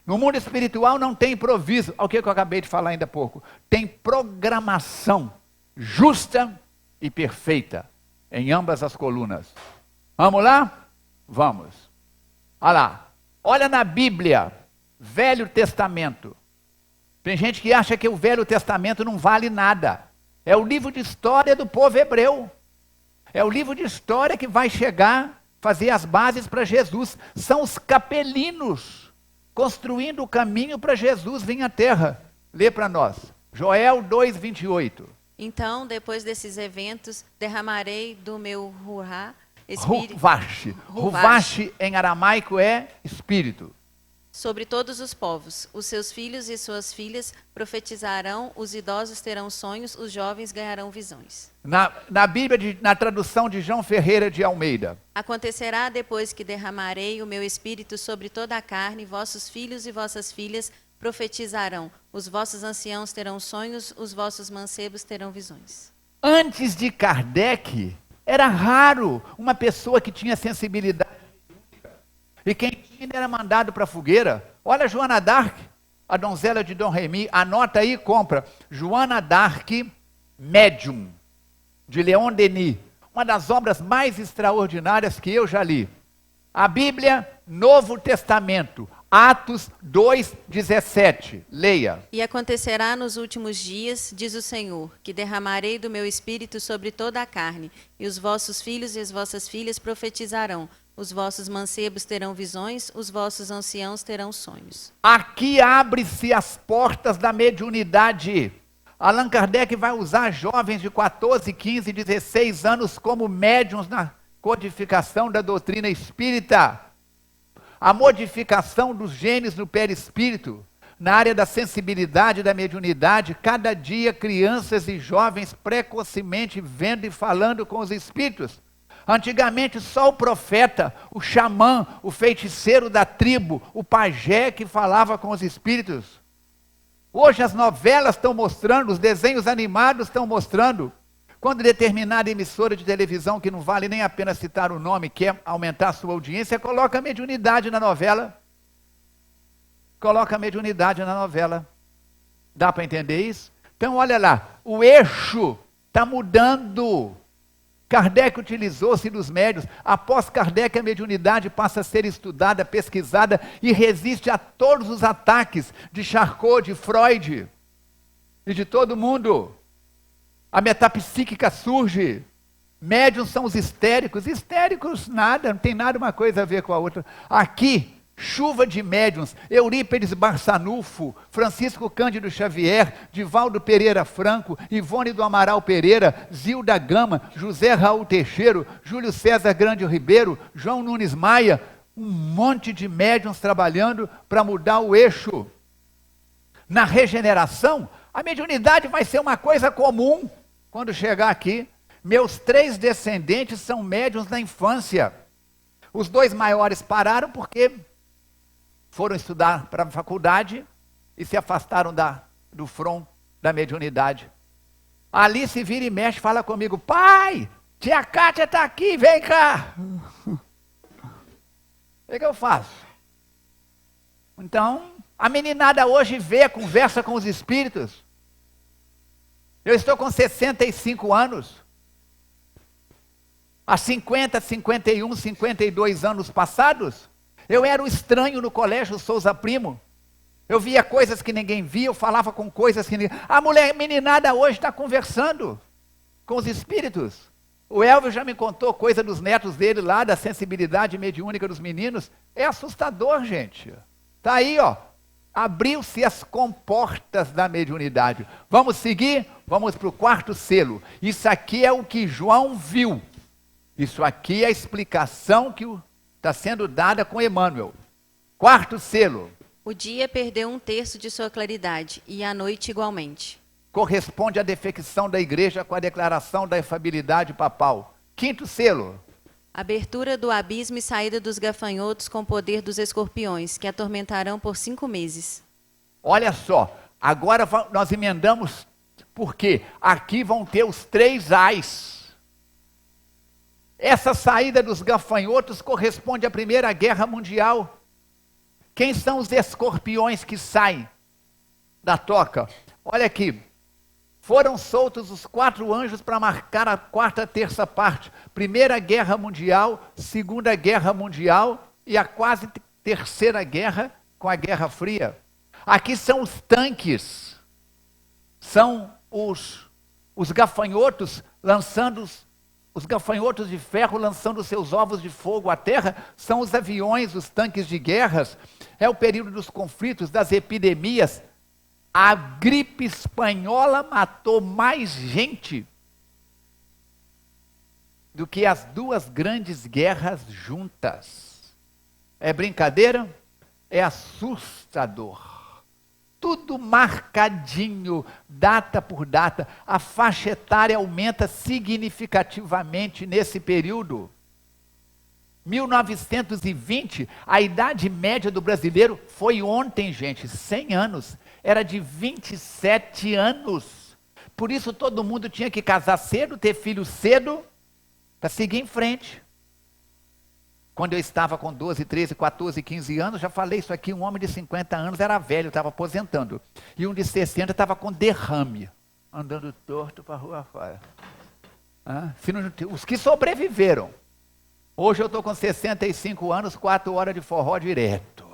No mundo espiritual não tem improviso. Olha o que eu acabei de falar ainda há pouco. Tem programação justa e perfeita em ambas as colunas. Vamos lá? Vamos. Olha lá. Olha na Bíblia, Velho Testamento. Tem gente que acha que o Velho Testamento não vale nada. É o livro de história do povo hebreu. É o livro de história que vai chegar, fazer as bases para Jesus. São os capelinos construindo o caminho para Jesus vir à terra. Lê para nós. Joel 2:28. Então, depois desses eventos, derramarei do meu Ruach, Ruvash. Ruvash em aramaico é espírito. Sobre todos os povos. Os seus filhos e suas filhas profetizarão, os idosos terão sonhos, os jovens ganharão visões. Na Bíblia, na tradução de João Ferreira de Almeida. Acontecerá depois que derramarei o meu espírito sobre toda a carne, vossos filhos e vossas filhas profetizarão, os vossos anciãos terão sonhos, os vossos mancebos terão visões. Antes de Kardec, era raro uma pessoa que tinha sensibilidade. E quem tinha era mandado para a fogueira. Olha Joana d'Arc, a donzela de Dom Remy. Anota aí e compra. Joana d'Arc, Médium, de Leon Denis. Uma das obras mais extraordinárias que eu já li. A Bíblia, Novo Testamento. Atos 2:17. Leia. E acontecerá nos últimos dias, diz o Senhor, que derramarei do meu espírito sobre toda a carne, e os vossos filhos e as vossas filhas profetizarão, os vossos mancebos terão visões, os vossos anciãos terão sonhos. Aqui abre-se as portas da mediunidade. Allan Kardec vai usar jovens de 14, 15, 16 anos como médiuns na codificação da doutrina espírita. A modificação dos genes no perispírito, na área da sensibilidade e da mediunidade, cada dia crianças e jovens precocemente vendo e falando com os espíritos. Antigamente só o profeta, o xamã, o feiticeiro da tribo, o pajé que falava com os espíritos. Hoje as novelas estão mostrando, os desenhos animados estão mostrando. Quando determinada emissora de televisão, que não vale nem a pena citar o nome, quer aumentar a sua audiência, coloca mediunidade na novela. Coloca mediunidade na novela. Dá para entender isso? Então olha lá, o eixo está mudando. Kardec utilizou-se dos médiuns. Após Kardec, a mediunidade passa a ser estudada, pesquisada e resiste a todos os ataques de Charcot, de Freud e de todo mundo. A metapsíquica surge. Médiuns são os histéricos. Histéricos nada, não tem nada uma coisa a ver com a outra. Aqui, chuva de médiuns, Eurípides Barçanufo, Francisco Cândido Xavier, Divaldo Pereira Franco, Ivone do Amaral Pereira, Zilda Gama, José Raul Teixeira, Júlio César Grande Ribeiro, João Nunes Maia, um monte de médiuns trabalhando para mudar o eixo. Na regeneração, a mediunidade vai ser uma coisa comum quando chegar aqui. Meus 3 descendentes são médiuns na infância. Os 2 maiores pararam porque foram estudar para a faculdade e se afastaram do front da mediunidade. Ali se vira e mexe, fala comigo: pai, tia Cátia está aqui, vem cá. O que eu faço? Então, a meninada hoje vê, conversa com os espíritos. Eu estou com 65 anos. Há 50, 51, 52 anos passados, eu era um estranho no colégio Souza Primo. Eu via coisas que ninguém via, eu falava com coisas que ninguém... A meninada hoje está conversando com os espíritos. O Elvio já me contou coisa dos netos dele lá, da sensibilidade mediúnica dos meninos. É assustador, gente. Está aí, ó. Abriu-se as comportas da mediunidade. Vamos seguir? Vamos para o 4º selo. Isso aqui é o que João viu. Isso aqui é a explicação que está sendo dada com Emmanuel. 4º selo. O dia perdeu 1/3 de sua claridade, e a noite igualmente. Corresponde à defecção da igreja com a declaração da efabilidade papal. 5º selo. Abertura do abismo e saída dos gafanhotos com o poder dos escorpiões, que atormentarão por 5 meses. Olha só, agora nós emendamos, porque aqui vão ter os 3 ais. Essa saída dos gafanhotos corresponde à Primeira Guerra Mundial. Quem são os escorpiões que saem da toca? Olha aqui. Foram soltos os 4 anjos para marcar a 4ª terça parte. Primeira Guerra Mundial, Segunda Guerra Mundial e a quase 3ª guerra com a Guerra Fria. Aqui são os tanques. São os gafanhotos lançando os gafanhotos de ferro lançando seus ovos de fogo à terra. São os aviões, os tanques de guerras. É o período dos conflitos, das epidemias. A gripe espanhola matou mais gente do que as 2 grandes guerras juntas. É brincadeira? É assustador. Tudo marcadinho, data por data. A faixa etária aumenta significativamente nesse período. 1920, a idade média do brasileiro foi ontem, gente, 100 anos. Era de 27 anos. Por isso todo mundo tinha que casar cedo, ter filho cedo, para seguir em frente. Quando eu estava com 12, 13, 14, 15 anos, já falei isso aqui, um homem de 50 anos era velho, estava aposentando. E um de 60 estava com derrame, andando torto para a rua fora. Os que sobreviveram. Hoje eu estou com 65 anos, 4 horas de forró direto.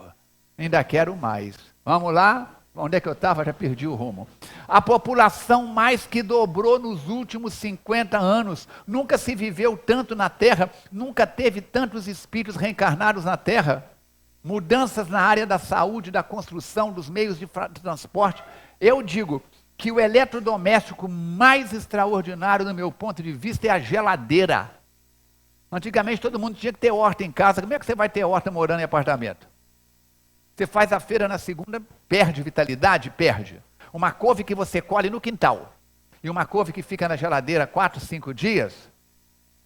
Ainda quero mais. Vamos lá? Onde é que eu estava? Já perdi o rumo. A população mais que dobrou nos últimos 50 anos. Nunca se viveu tanto na Terra, nunca teve tantos espíritos reencarnados na Terra. Mudanças na área da saúde, da construção, dos meios de transporte. Eu digo que o eletrodoméstico mais extraordinário, do meu ponto de vista, é a geladeira. Antigamente todo mundo tinha que ter horta em casa. Como é que você vai ter horta morando em apartamento? Você faz a feira na segunda, perde vitalidade? Perde. Uma couve que você colhe no quintal e uma couve que fica na geladeira 4, 5 dias,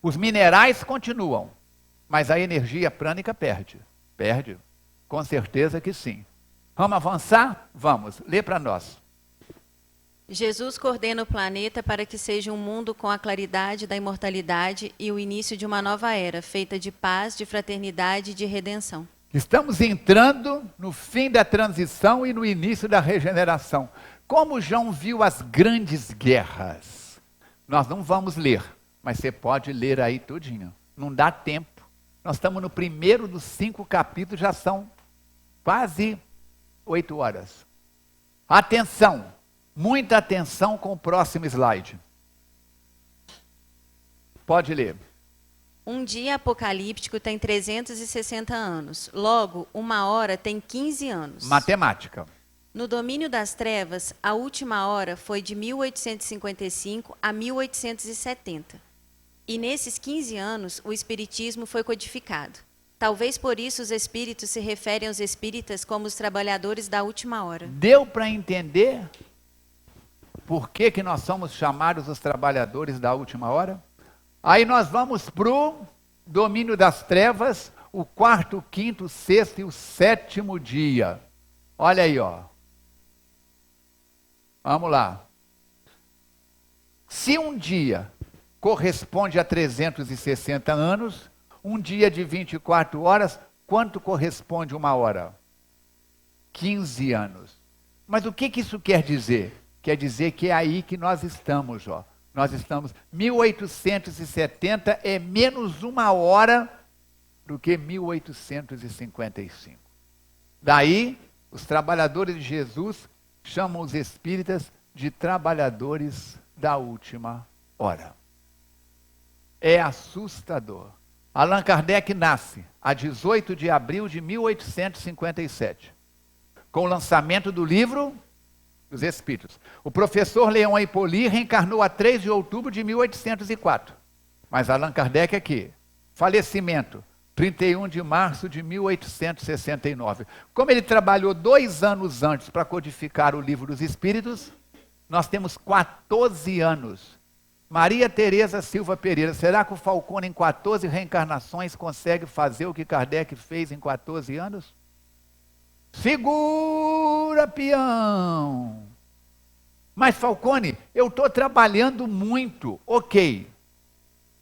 Os minerais continuam, mas a energia prânica perde. Perde? Com certeza que sim. Vamos avançar? Vamos. Lê para nós. Jesus coordena o planeta para que seja um mundo com a claridade da imortalidade e o início de uma nova era, feita de paz, de fraternidade e de redenção. Estamos entrando no fim da transição e no início da regeneração. Como João viu as grandes guerras? Nós não vamos ler, mas você pode ler aí tudinho. Não dá tempo. Nós estamos no primeiro dos 5 capítulos, já são quase 8 horas. Atenção, muita atenção com o próximo slide. Pode ler. Um dia apocalíptico tem 360 anos. Logo, uma hora tem 15 anos. Matemática. No domínio das trevas, a última hora foi de 1855 a 1870. E nesses 15 anos, o espiritismo foi codificado. Talvez por isso os espíritos se referem aos espíritas como os trabalhadores da última hora. Deu para entender por que nós somos chamados os trabalhadores da última hora? Aí nós vamos para o domínio das trevas, o 4º, 5º, 6º e o 7º dia. Olha aí, ó. Vamos lá. Se um dia corresponde a 360 anos, um dia de 24 horas, quanto corresponde uma hora? 15 anos. Mas o que isso quer dizer? Quer dizer que é aí que nós estamos, ó. Nós estamos, 1870 é menos uma hora do que 1855. Daí, os trabalhadores de Jesus chamam os espíritas de trabalhadores da última hora. É assustador. Allan Kardec nasce a 18 de abril de 1857, com o lançamento do livro dos Espíritos. O professor Leon Hippolyte reencarnou a 3 de outubro de 1804. Mas Allan Kardec aqui, falecimento, 31 de março de 1869. Como ele trabalhou 2 anos antes para codificar o livro dos Espíritos, nós temos 14 anos. Maria Teresa Silva Pereira, será que o Falcone em 14 reencarnações consegue fazer o que Kardec fez em 14 anos? Segura, peão! Mas Falcone, eu estou trabalhando muito. Ok.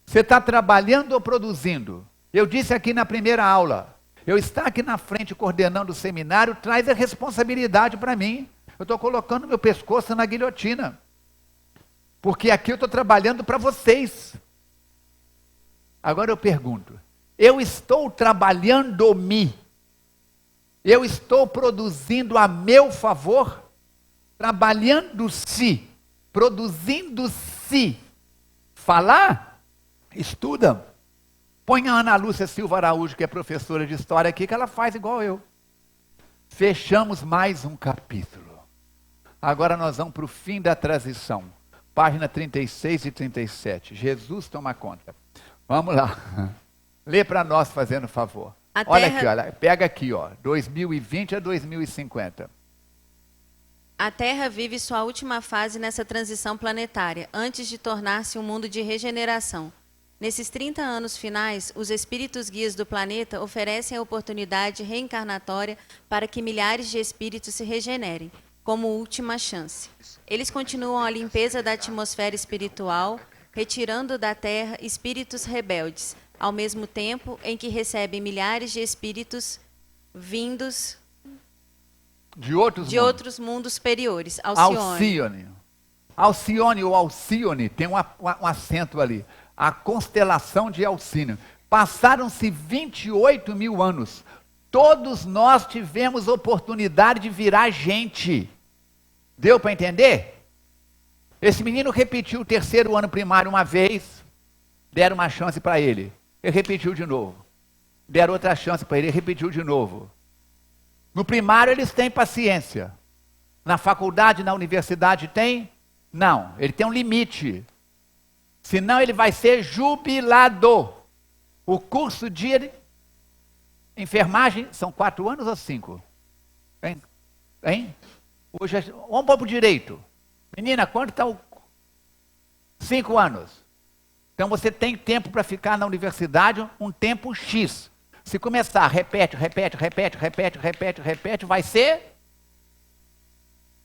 Você está trabalhando ou produzindo? Eu disse aqui na primeira aula, eu estar aqui na frente coordenando o seminário traz a responsabilidade para mim. Eu estou colocando meu pescoço na guilhotina. Porque aqui eu estou trabalhando para vocês. Agora eu pergunto, eu estou trabalhando-me? Eu estou produzindo a meu favor? Trabalhando-se, produzindo-se. Falar? Estuda. Põe a Ana Lúcia Silva Araújo, que é professora de história aqui, que ela faz igual eu. Fechamos mais um capítulo. Agora nós vamos para o fim da transição. Página 36 e 37. Jesus toma conta. Vamos lá. Lê para nós, fazendo favor. Olha aqui, olha. Pega aqui, ó. 2020 a 2050. A Terra vive sua última fase nessa transição planetária, antes de tornar-se um mundo de regeneração. Nesses 30 anos finais, os espíritos guias do planeta oferecem a oportunidade reencarnatória para que milhares de espíritos se regenerem, como última chance. Eles continuam a limpeza da atmosfera espiritual, retirando da Terra espíritos rebeldes, ao mesmo tempo em que recebem milhares de espíritos vindos de outros mundos superiores. Alcione. Alcione ou Alcione, tem um acento ali. A constelação de Alcínio. Passaram-se 28 mil anos. Todos nós tivemos oportunidade de virar gente. Deu para entender? Esse menino repetiu o 3º ano primário uma vez, deram uma chance para ele. Ele repetiu de novo. Deram outra chance para ele, ele repetiu de novo. No primário eles têm paciência. Na faculdade, na universidade tem? Não, ele tem um limite. Senão ele vai ser jubilado. O curso de enfermagem são 4 anos ou 5? Hein? Hoje, vamos para o direito. Menina, quanto está o 5 anos? Então você tem tempo para ficar na universidade um tempo X. Se começar, repete, vai ser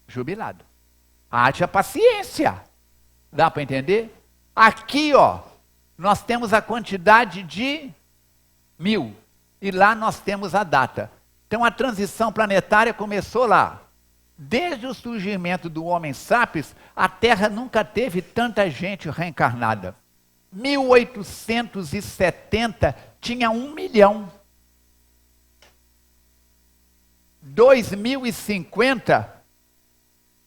jubilado. Haja paciência. Dá para entender? Aqui, ó, nós temos a quantidade de 1000. E lá nós temos a data. Então a transição planetária começou lá. Desde o surgimento do Homo sapiens, a Terra nunca teve tanta gente reencarnada. 1870 tinha 1 milhão. 2050,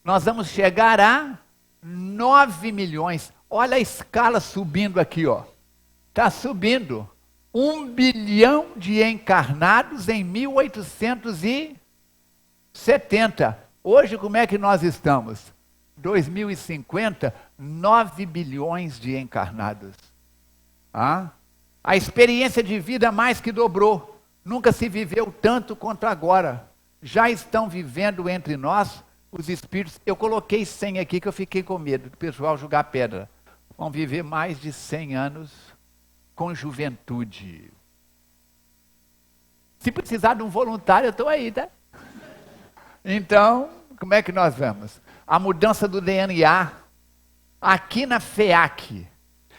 nós vamos chegar a 9 milhões. Olha a escala subindo aqui, ó. Está subindo. 1 bilhão de encarnados em 1870. Hoje, como é que nós estamos? 2050, 9 bilhões de encarnados. Ah? A experiência de vida mais que dobrou. Nunca se viveu tanto quanto agora. Já estão vivendo entre nós os espíritos. Eu coloquei 100 aqui que eu fiquei com medo do pessoal jogar pedra. Vão viver mais de 100 anos com juventude. Se precisar de um voluntário, eu estou aí, tá? Então, como é que nós vamos? A mudança do DNA, aqui na FEAC.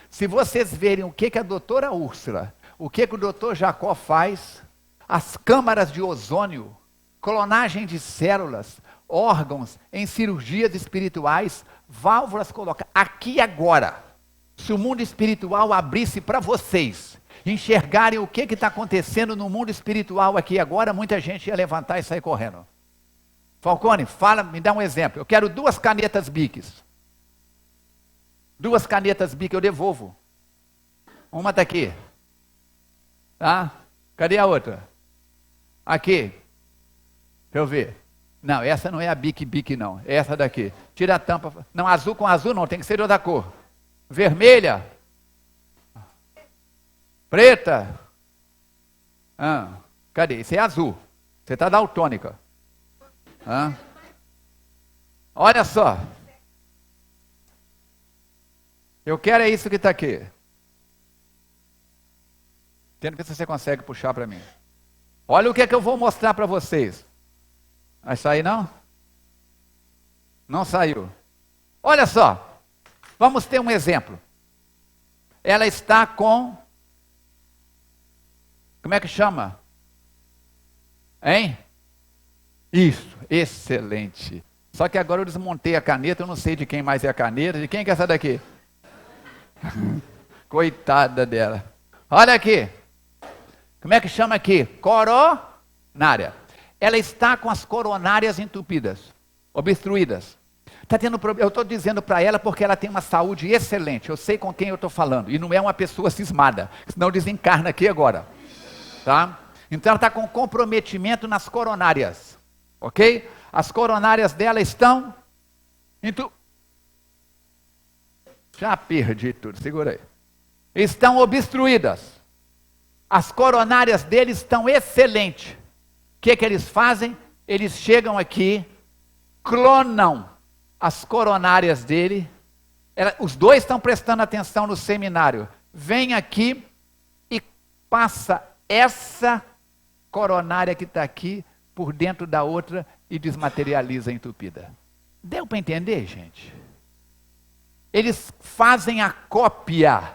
Se vocês verem o que a doutora Úrsula, o que o doutor Jacó faz, as câmaras de ozônio, clonagem de células, órgãos em cirurgias espirituais, válvulas colocadas, aqui agora. Se o mundo espiritual abrisse para vocês, enxergarem o que está acontecendo no mundo espiritual aqui agora, muita gente ia levantar e sair correndo. Falcone, fala, me dá um exemplo. Eu quero 2 canetas Bics. 2 canetas Bic, eu devolvo. Uma está aqui. Tá? Cadê a outra? Aqui. Deixa eu ver. Não, essa não é a Bic não. É essa daqui. Tira a tampa. Não, azul com azul não, tem que ser de outra cor. Vermelha. Preta. Cadê? Esse é azul. Você está daltônica. Olha só. Eu quero é isso que está aqui. Tento ver se você consegue puxar para mim. Olha o que é que eu vou mostrar para vocês. Vai sair não? Não saiu. Olha só. Vamos ter um exemplo. Ela está com... Como é que chama? Hein? Isso, excelente. Só que agora eu desmontei a caneta, eu não sei de quem mais é a caneta. De quem que é essa daqui? Coitada dela. Olha aqui. Como é que chama aqui? Coronária. Ela está com as coronárias entupidas, obstruídas. Está tendo problema. Eu estou dizendo para ela porque ela tem uma saúde excelente. Eu sei com quem eu estou falando. E não é uma pessoa cismada. Senão desencarna aqui agora. Tá? Então ela está com comprometimento nas coronárias. Ok? As coronárias dela estão... Já perdi tudo, segura aí. Estão obstruídas. As coronárias deles estão excelentes. O que eles fazem? Eles chegam aqui, clonam as coronárias dele. Os dois estão prestando atenção no seminário. Vem aqui e passa essa coronária que está aqui por dentro da outra e desmaterializa a entupida. Deu para entender, gente? Eles fazem a cópia.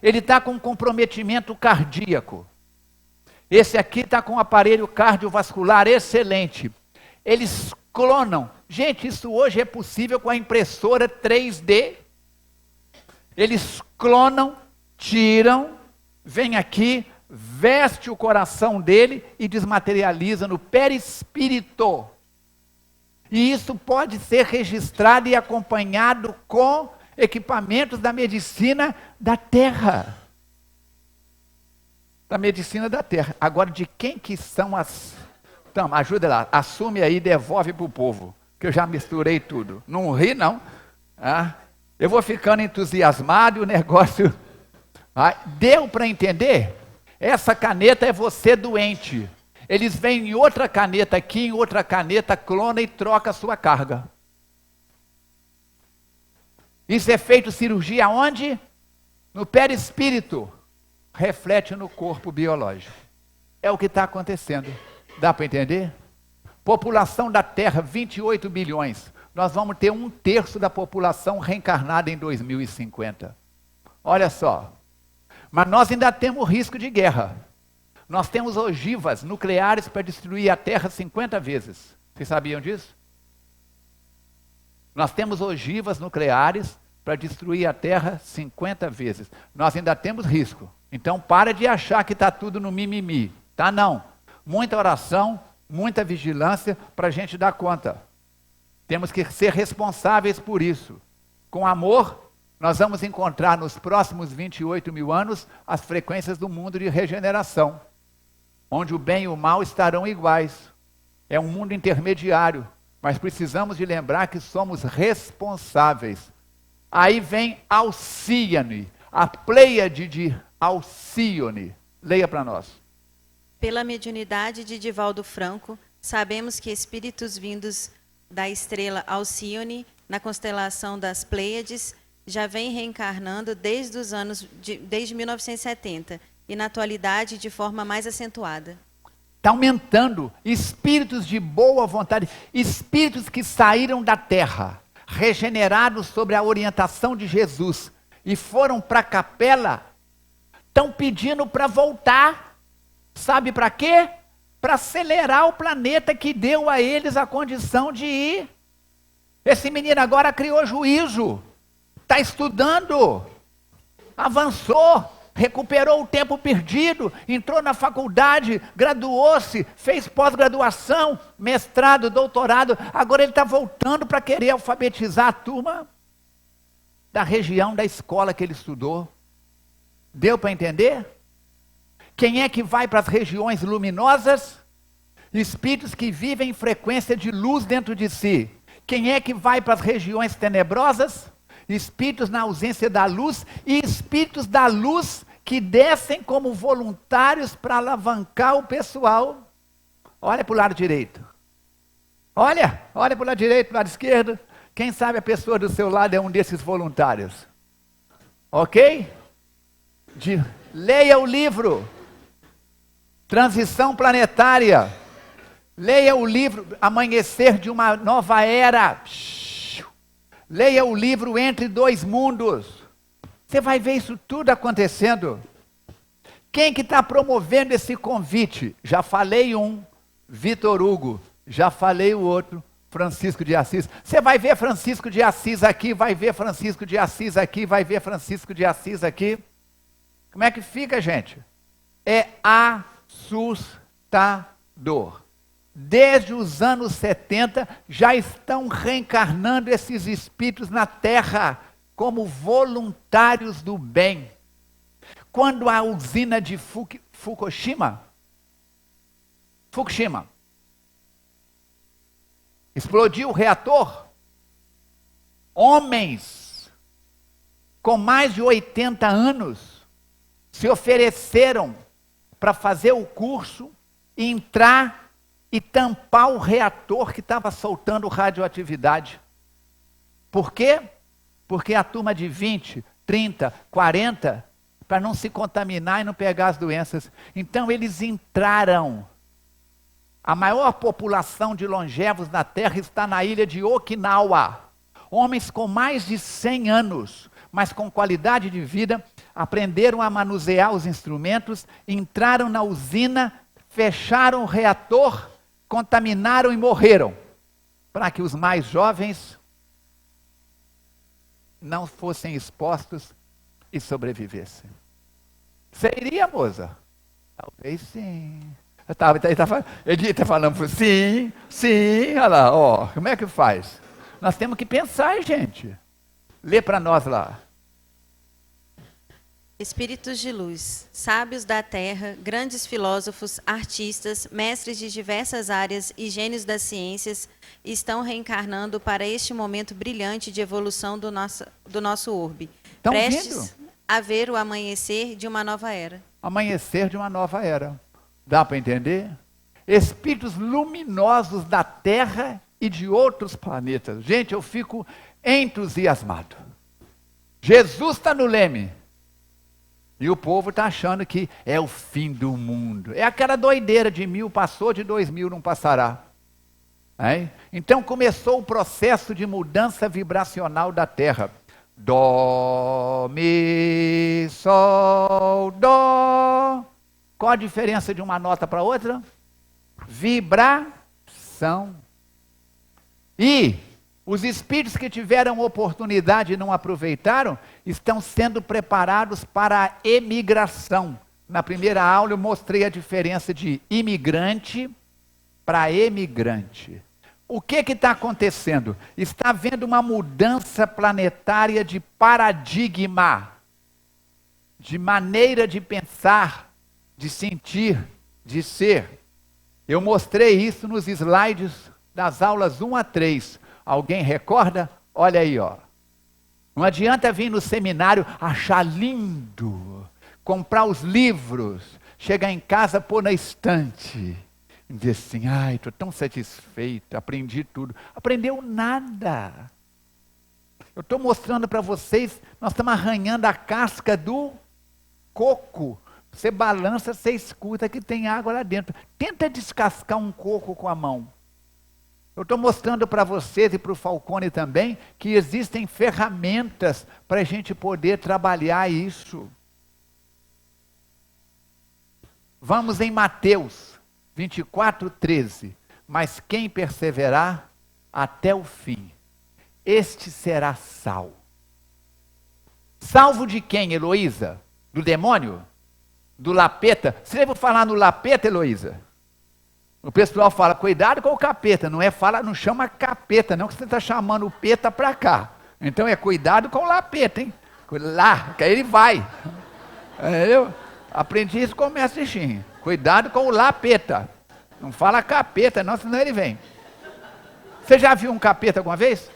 Ele está com comprometimento cardíaco. Esse aqui está com um aparelho cardiovascular excelente. Eles clonam. Gente, isso hoje é possível com a impressora 3D. Eles clonam, tiram, vem aqui, veste o coração dele e desmaterializa no perispírito. E isso pode ser registrado e acompanhado com equipamentos da medicina da Terra. Da medicina da Terra. Agora, de quem que são as... Então, ajuda lá, assume aí e devolve para o povo, que eu já misturei tudo. Não ri, não. Eu vou ficando entusiasmado e o negócio... Deu para entender? Essa caneta é você doente. Eles vêm em outra caneta aqui, em outra caneta, clona e troca a sua carga. Isso é feito cirurgia onde? no perispírito, reflete no corpo biológico. É o que está acontecendo. Dá para entender? População da Terra, 28 bilhões. Nós vamos ter 1/3 da população reencarnada em 2050. Olha só. Mas nós ainda temos risco de guerra. Nós temos ogivas nucleares para destruir a Terra 50 vezes. Vocês sabiam disso? Nós temos ogivas nucleares para destruir a Terra 50 vezes. Nós ainda temos risco. Então para de achar que está tudo no mimimi. Tá não. Muita oração, muita vigilância para a gente dar conta. Temos que ser responsáveis por isso. Com amor, nós vamos encontrar nos próximos 28 mil anos as frequências do mundo de regeneração, onde o bem e o mal estarão iguais. É um mundo intermediário, mas precisamos de lembrar que somos responsáveis. Aí vem Alcíone, a Pleiade de Alcíone. Leia para nós. Pela mediunidade de Divaldo Franco, sabemos que espíritos vindos da estrela Alcíone, na constelação das Pleiades, já vêm reencarnando desde 1970 e na atualidade de forma mais acentuada. Está aumentando espíritos de boa vontade, espíritos que saíram da terra, regenerados sobre a orientação de Jesus e foram para a capela, estão pedindo para voltar. Sabe para quê? Para acelerar o planeta que deu a eles a condição de ir. Esse menino agora criou juízo, está estudando, avançou, recuperou o tempo perdido, entrou na faculdade, graduou-se, fez pós-graduação, mestrado, doutorado, agora ele está voltando para querer alfabetizar a turma da região da escola que ele estudou. Deu para entender? Quem é que vai para as regiões luminosas? Espíritos que vivem em frequência de luz dentro de si. Quem é que vai para as regiões tenebrosas? Espíritos na ausência da luz e espíritos da luz que descem como voluntários para alavancar o pessoal. Olha para o lado direito. Olha para o lado direito, para o lado esquerdo. Quem sabe a pessoa do seu lado é um desses voluntários. Ok? Leia o livro Transição Planetária. Leia o livro Amanhecer de uma Nova Era. Leia o livro Entre Dois Mundos. Você vai ver isso tudo acontecendo. Quem que está promovendo esse convite? Já falei um, Vitor Hugo. Já falei o outro, Francisco de Assis. Você vai ver Francisco de Assis aqui, vai ver Francisco de Assis aqui, vai ver Francisco de Assis aqui. Como é que fica, gente? É assustador. Desde os anos 70, já estão reencarnando esses espíritos na Terra como voluntários do bem. Quando a usina de Fukushima explodiu o reator, homens com mais de 80 anos se ofereceram para fazer o curso, entrar e tampar o reator que estava soltando radioatividade. Por quê? Porque a turma de 20, 30, 40, para não se contaminar e não pegar as doenças. Então eles entraram. A maior população de longevos na Terra está na ilha de Okinawa. Homens com mais de 100 anos, mas com qualidade de vida, aprenderam a manusear os instrumentos, entraram na usina, fecharam o reator, contaminaram e morreram, para que os mais jovens não fossem expostos e sobrevivessem. Você iria, moça? Talvez sim. Ele está falando, sim, olha lá, ó, como é que faz? Nós temos que pensar, gente. Lê para nós lá. Espíritos de luz, sábios da terra, grandes filósofos, artistas, mestres de diversas áreas e gênios das ciências estão reencarnando para este momento brilhante de evolução do nosso orbe, prestes a ver o amanhecer de uma nova era. Amanhecer de uma nova era. Dá para entender? Espíritos luminosos da Terra e de outros planetas. Gente, eu fico entusiasmado. Jesus está no leme. E o povo está achando que é o fim do mundo. É aquela doideira de 1000 passou, de 2000 não passará. Então começou o processo de mudança vibracional da Terra. Dó, mi, sol, dó. Qual a diferença de uma nota para outra? Vibração. E os espíritos que tiveram oportunidade e não aproveitaram, estão sendo preparados para a emigração. Na primeira aula eu mostrei a diferença de imigrante para emigrante. O que está acontecendo? Está havendo uma mudança planetária de paradigma, de maneira de pensar, de sentir, de ser. Eu mostrei isso nos slides das aulas 1 a 3. Alguém recorda? Olha aí, ó. Não adianta vir no seminário, achar lindo, comprar os livros, chegar em casa, pôr na estante, e dizer assim, ai, estou tão satisfeito, aprendi tudo. Aprendeu nada. Eu estou mostrando para vocês, nós estamos arranhando a casca do coco. Você balança, você escuta que tem água lá dentro. Tenta descascar um coco com a mão. Eu estou mostrando para vocês e para o Falcone também que existem ferramentas para a gente poder trabalhar isso. Vamos em Mateus 24:13. Mas quem perseverar até o fim, este será salvo. Salvo de quem, Heloísa? Do demônio? Do lapeta? Você deve falar no lapeta, Heloísa? O pessoal fala, cuidado com o capeta, não chama capeta, não, que você está chamando o peta para cá. Então é cuidado com o lapeta, hein? Lá, que aí ele vai. Eu aprendi isso com o mestre Shin. Cuidado com o lapeta. Não fala capeta, não, senão ele vem. Você já viu um capeta alguma vez?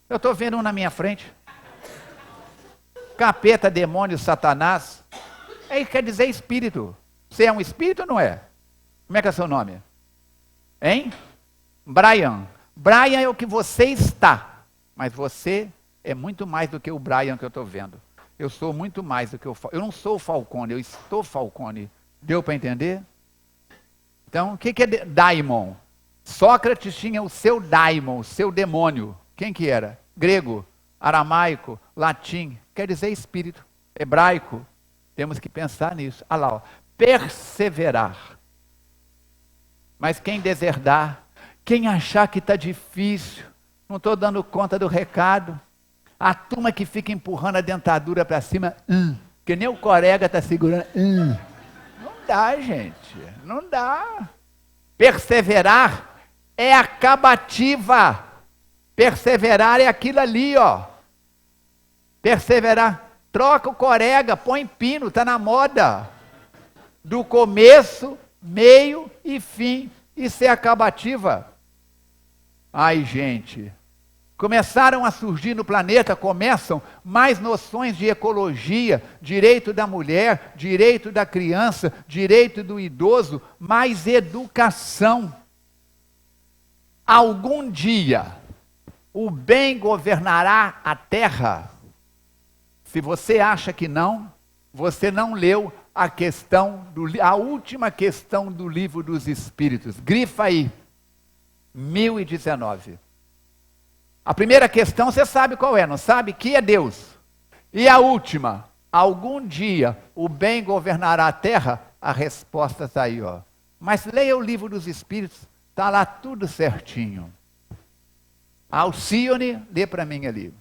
Eu estou vendo um na minha frente. Capeta, demônio, Satanás. Aí quer dizer espírito. Você é um espírito ou não é? Como é que é seu nome? Hein? Brian. Brian é o que você está. Mas você é muito mais do que o Brian que eu estou vendo. Eu sou muito mais do que o Falcone. Eu não sou o Falcone, eu estou Falcone. Deu para entender? Então, o que é daimon? Sócrates tinha o seu daimon, o seu demônio. Quem que era? Grego, aramaico, latim. Quer dizer espírito. Hebraico. Temos que pensar nisso. Olha lá, ó. Perseverar. Mas quem deserdar, quem achar que está difícil, não estou dando conta do recado, a turma que fica empurrando a dentadura para cima, que nem o corega está segurando, não dá, gente, não dá. Perseverar é acabativa. Perseverar é aquilo ali, ó. Perseverar. Troca o corega, põe pino, está na moda. Do começo, meio e fim. Isso é acabativa. Ai, gente. Começaram a surgir no planeta, começam mais noções de ecologia, direito da mulher, direito da criança, direito do idoso, mais educação. Algum dia, o bem governará a terra. Se você acha que não, você não leu a última questão do Livro dos Espíritos. Grifa aí, 1019. A primeira questão você sabe qual é, não sabe? Que é Deus. E a última, algum dia o bem governará a terra? A resposta está aí, ó. Mas leia o Livro dos Espíritos, está lá tudo certinho. Alcione, lê para mim ali.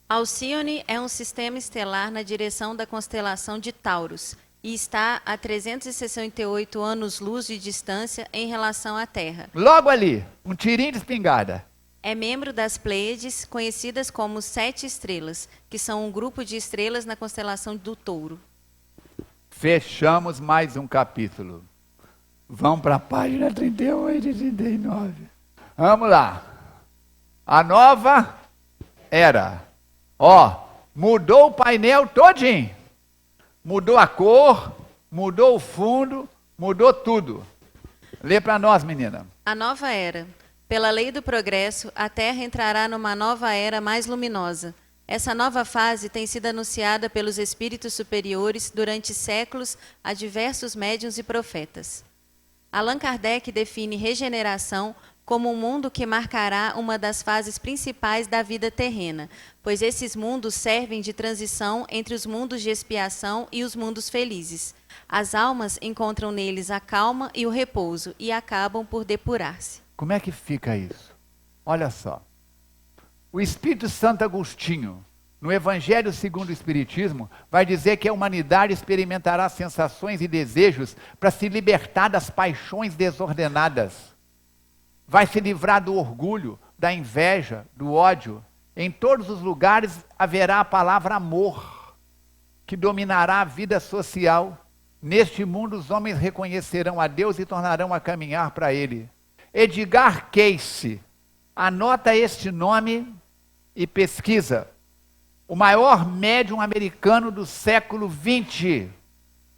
Alcione é um sistema estelar na direção da constelação de Taurus e está a 368 anos-luz de distância em relação à Terra. Logo ali, um tirinho de espingarda. É membro das Pleiades, conhecidas como 7 estrelas, que são um grupo de estrelas na constelação do Touro. Fechamos mais um capítulo. Vamos para a página 38 e 39. Vamos lá. A nova era. Ó, mudou o painel todinho. Mudou a cor, mudou o fundo, mudou tudo. Lê para nós, menina. A nova era. Pela lei do progresso, a Terra entrará numa nova era mais luminosa. Essa nova fase tem sido anunciada pelos espíritos superiores durante séculos a diversos médiuns e profetas. Allan Kardec define regeneração como um mundo que marcará uma das fases principais da vida terrena, pois esses mundos servem de transição entre os mundos de expiação e os mundos felizes. As almas encontram neles a calma e o repouso e acabam por depurar-se. Como é que fica isso? Olha só. O Espírito Santo Agostinho, no Evangelho segundo o Espiritismo, vai dizer que a humanidade experimentará sensações e desejos para se libertar das paixões desordenadas. Vai se livrar do orgulho, da inveja, do ódio. Em todos os lugares haverá a palavra amor, que dominará a vida social. Neste mundo os homens reconhecerão a Deus e tornarão a caminhar para Ele. Edgar Cayce, anota este nome e pesquisa. O maior médium americano do século XX.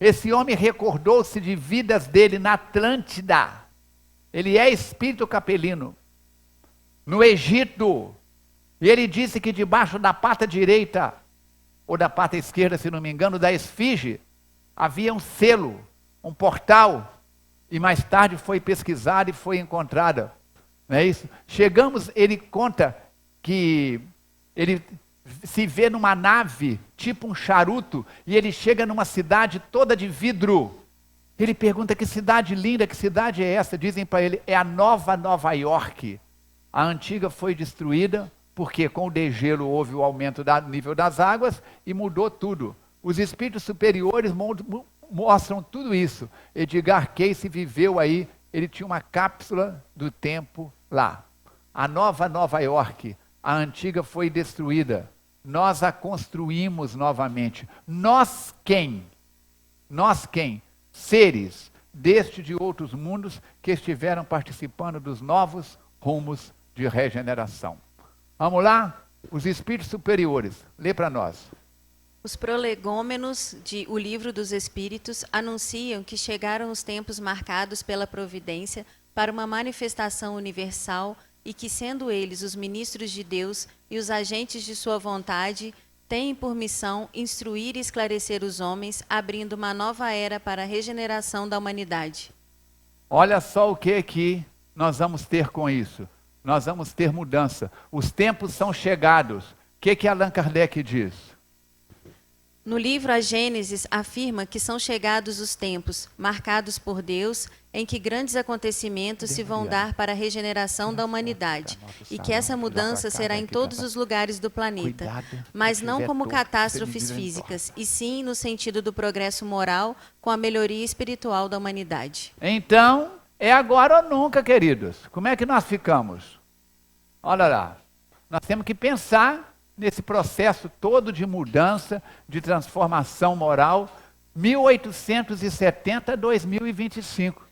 Esse homem recordou-se de vidas dele na Atlântida. Ele é espírito capelino, no Egito. E ele disse que debaixo da pata direita, ou da pata esquerda, se não me engano, da esfinge, havia um selo, um portal. E mais tarde foi pesquisada e foi encontrada. Não é isso? Chegamos, ele conta que ele se vê numa nave, tipo um charuto, e ele chega numa cidade toda de vidro. Ele pergunta: que cidade linda, que cidade é essa? Dizem para ele: é a nova Nova York. A antiga foi destruída, porque com o degelo houve o aumento do nível das águas e mudou tudo. Os espíritos superiores mostram tudo isso. Edgar Cayce viveu aí, ele tinha uma cápsula do tempo lá. A nova Nova York, a antiga foi destruída. Nós a construímos novamente. Nós quem? Nós quem? Seres deste e de outros mundos que estiveram participando dos novos rumos de regeneração. Vamos lá? Os espíritos superiores. Lê para nós. Os prolegômenos de O Livro dos Espíritos anunciam que chegaram os tempos marcados pela providência para uma manifestação universal e que, sendo eles os ministros de Deus e os agentes de sua vontade, têm por missão instruir e esclarecer os homens, abrindo uma nova era para a regeneração da humanidade. Olha só o que nós vamos ter com isso. Nós vamos ter mudança. Os tempos são chegados. O que Allan Kardec diz? No livro A Gênesis afirma que são chegados os tempos, marcados por Deus, em que grandes acontecimentos se vão dar para a regeneração da humanidade, e que essa mudança será em todos os lugares do planeta, mas não como catástrofes físicas, e sim no sentido do progresso moral com a melhoria espiritual da humanidade. Então, é agora ou nunca, queridos. Como é que nós ficamos? Olha lá, nós temos que pensar nesse processo todo de mudança, de transformação moral, 1870 a 2025.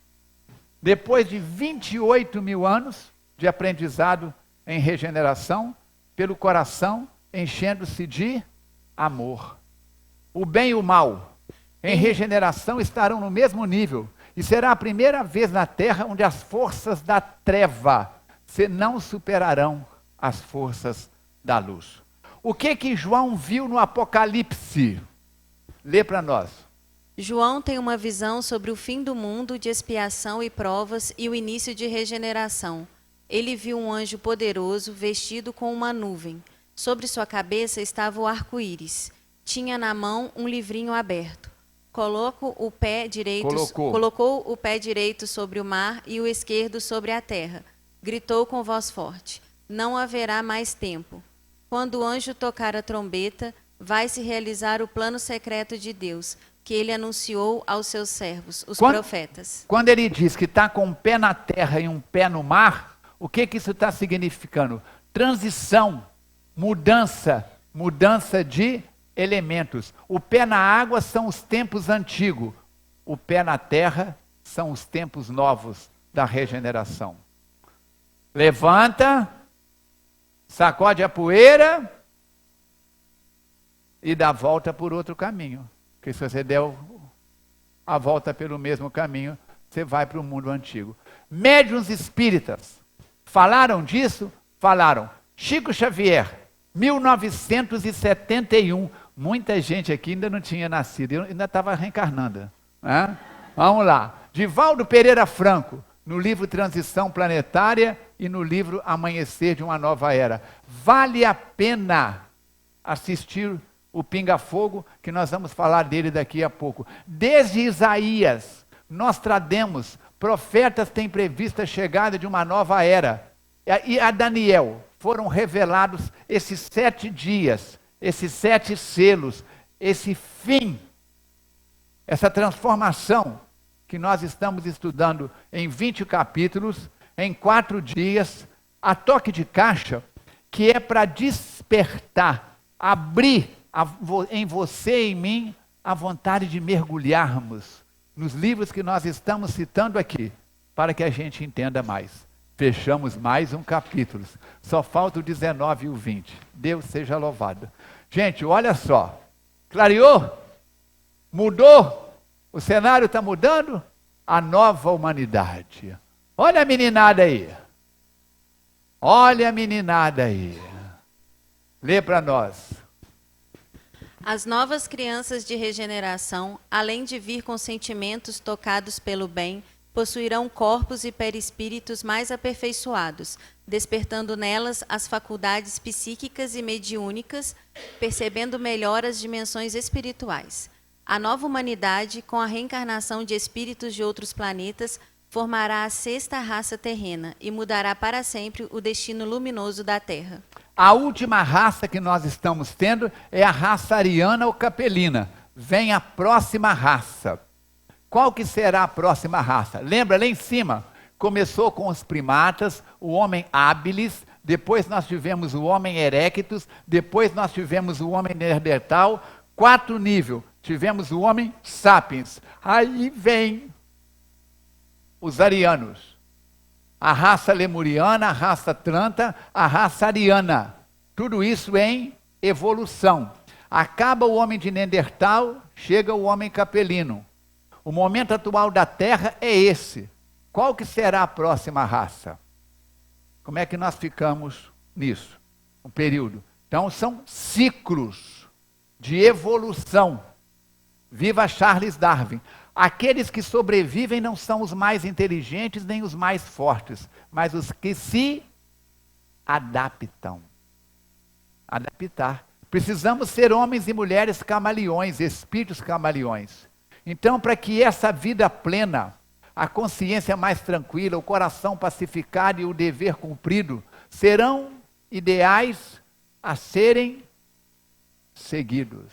Depois de 28 mil anos de aprendizado em regeneração, pelo coração enchendo-se de amor. O bem e o mal, em regeneração, estarão no mesmo nível. E será a primeira vez na Terra onde as forças da treva não superarão as forças da luz. O que João viu no Apocalipse? Lê para nós. João tem uma visão sobre o fim do mundo de expiação e provas e o início de regeneração. Ele viu um anjo poderoso vestido com uma nuvem. Sobre sua cabeça estava o arco-íris. Tinha na mão um livrinho aberto. Colocou o pé direito sobre o mar e o esquerdo sobre a terra. Gritou com voz forte: não haverá mais tempo. Quando o anjo tocar a trombeta, vai se realizar o plano secreto de Deus, que ele anunciou aos seus servos, os profetas. Quando ele diz que está com um pé na terra e um pé no mar, o que isso está significando? Transição, mudança de elementos. O pé na água são os tempos antigos, o pé na terra são os tempos novos da regeneração. Levanta, sacode a poeira e dá a volta por outro caminho. Porque se você der a volta pelo mesmo caminho, você vai para o mundo antigo. Médiuns espíritas falaram disso? Falaram. Chico Xavier, 1971. Muita gente aqui ainda não tinha nascido, eu ainda estava reencarnando. Né? Vamos lá. Divaldo Pereira Franco, no livro Transição Planetária e no livro Amanhecer de uma Nova Era. Vale a pena assistir o Pinga Fogo, que nós vamos falar dele daqui a pouco. Desde Isaías, nós trademos, profetas têm previsto a chegada de uma nova era. E a Daniel foram revelados esses 7 dias, esses 7 selos, esse fim, essa transformação que nós estamos estudando em 20 capítulos, em 4 dias, a toque de caixa, que é para despertar, abrir em você e em mim a vontade de mergulharmos nos livros que nós estamos citando aqui, para que a gente entenda mais. Fechamos mais um capítulo, só falta o 19 e o 20. Deus seja louvado. Gente, olha só, clareou? Mudou? O cenário está mudando? A nova humanidade. Olha a meninada aí. Olha a meninada aí. Lê para nós. As novas crianças de regeneração, além de vir com sentimentos tocados pelo bem, possuirão corpos e perispíritos mais aperfeiçoados, despertando nelas as faculdades psíquicas e mediúnicas, percebendo melhor as dimensões espirituais. A nova humanidade, com a reencarnação de espíritos de outros planetas, formará a 6ª raça terrena e mudará para sempre o destino luminoso da Terra. A última raça que nós estamos tendo é a raça ariana ou capelina. Vem a próxima raça. Qual que será a próxima raça? Lembra, lá em cima, começou com os primatas, o homem habilis, depois nós tivemos o homem erectus, depois nós tivemos o homem neandertal, 4 níveis, tivemos o homem sapiens. Aí vem os arianos. A raça lemuriana, a raça tranta, a raça ariana. Tudo isso em evolução. Acaba o homem de Neandertal, chega o homem capelino. O momento atual da Terra é esse. Qual que será a próxima raça? Como é que nós ficamos nisso? Um período. Então são ciclos de evolução. Viva Charles Darwin. Aqueles que sobrevivem não são os mais inteligentes nem os mais fortes, mas os que se adaptam. Adaptar. Precisamos ser homens e mulheres camaleões, espíritos camaleões. Então, para que essa vida plena, a consciência mais tranquila, o coração pacificado e o dever cumprido, serão ideais a serem seguidos.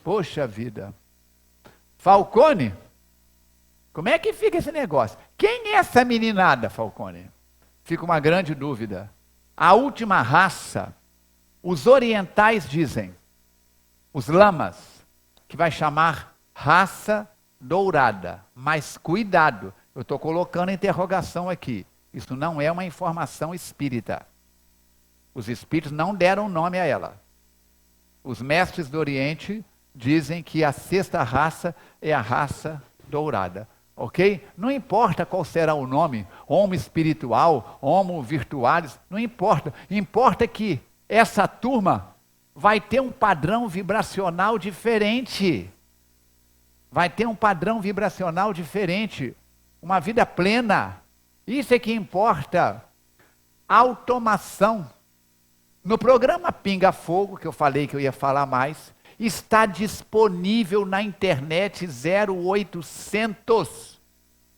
Poxa vida. Falcone, como é que fica esse negócio? Quem é essa meninada, Falcone? Fica uma grande dúvida. A última raça, os orientais dizem, os lamas, que vai chamar raça dourada. Mas cuidado, eu estou colocando interrogação aqui. Isso não é uma informação espírita. Os espíritos não deram nome a ela. Os mestres do Oriente dizem que a 6ª raça é a raça dourada, ok? Não importa qual será o nome, homo espiritual, homo virtualis, não importa. Importa que essa turma vai ter um padrão vibracional diferente. Vai ter um padrão vibracional diferente. Uma vida plena. Isso é que importa. Automação. No programa Pinga Fogo, que eu falei que eu ia falar mais, está disponível na internet 0800.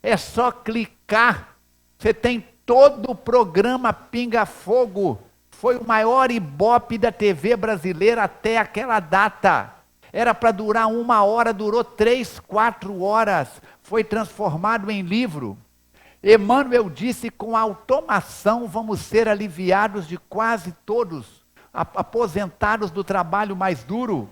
É só clicar. Você tem todo o programa Pinga Fogo. Foi o maior ibope da TV brasileira até aquela data. Era para durar 1 hora, durou 3, 4 horas. Foi transformado em livro. Emmanuel disse: com a automação vamos ser aliviados de quase todos, aposentados do trabalho mais duro.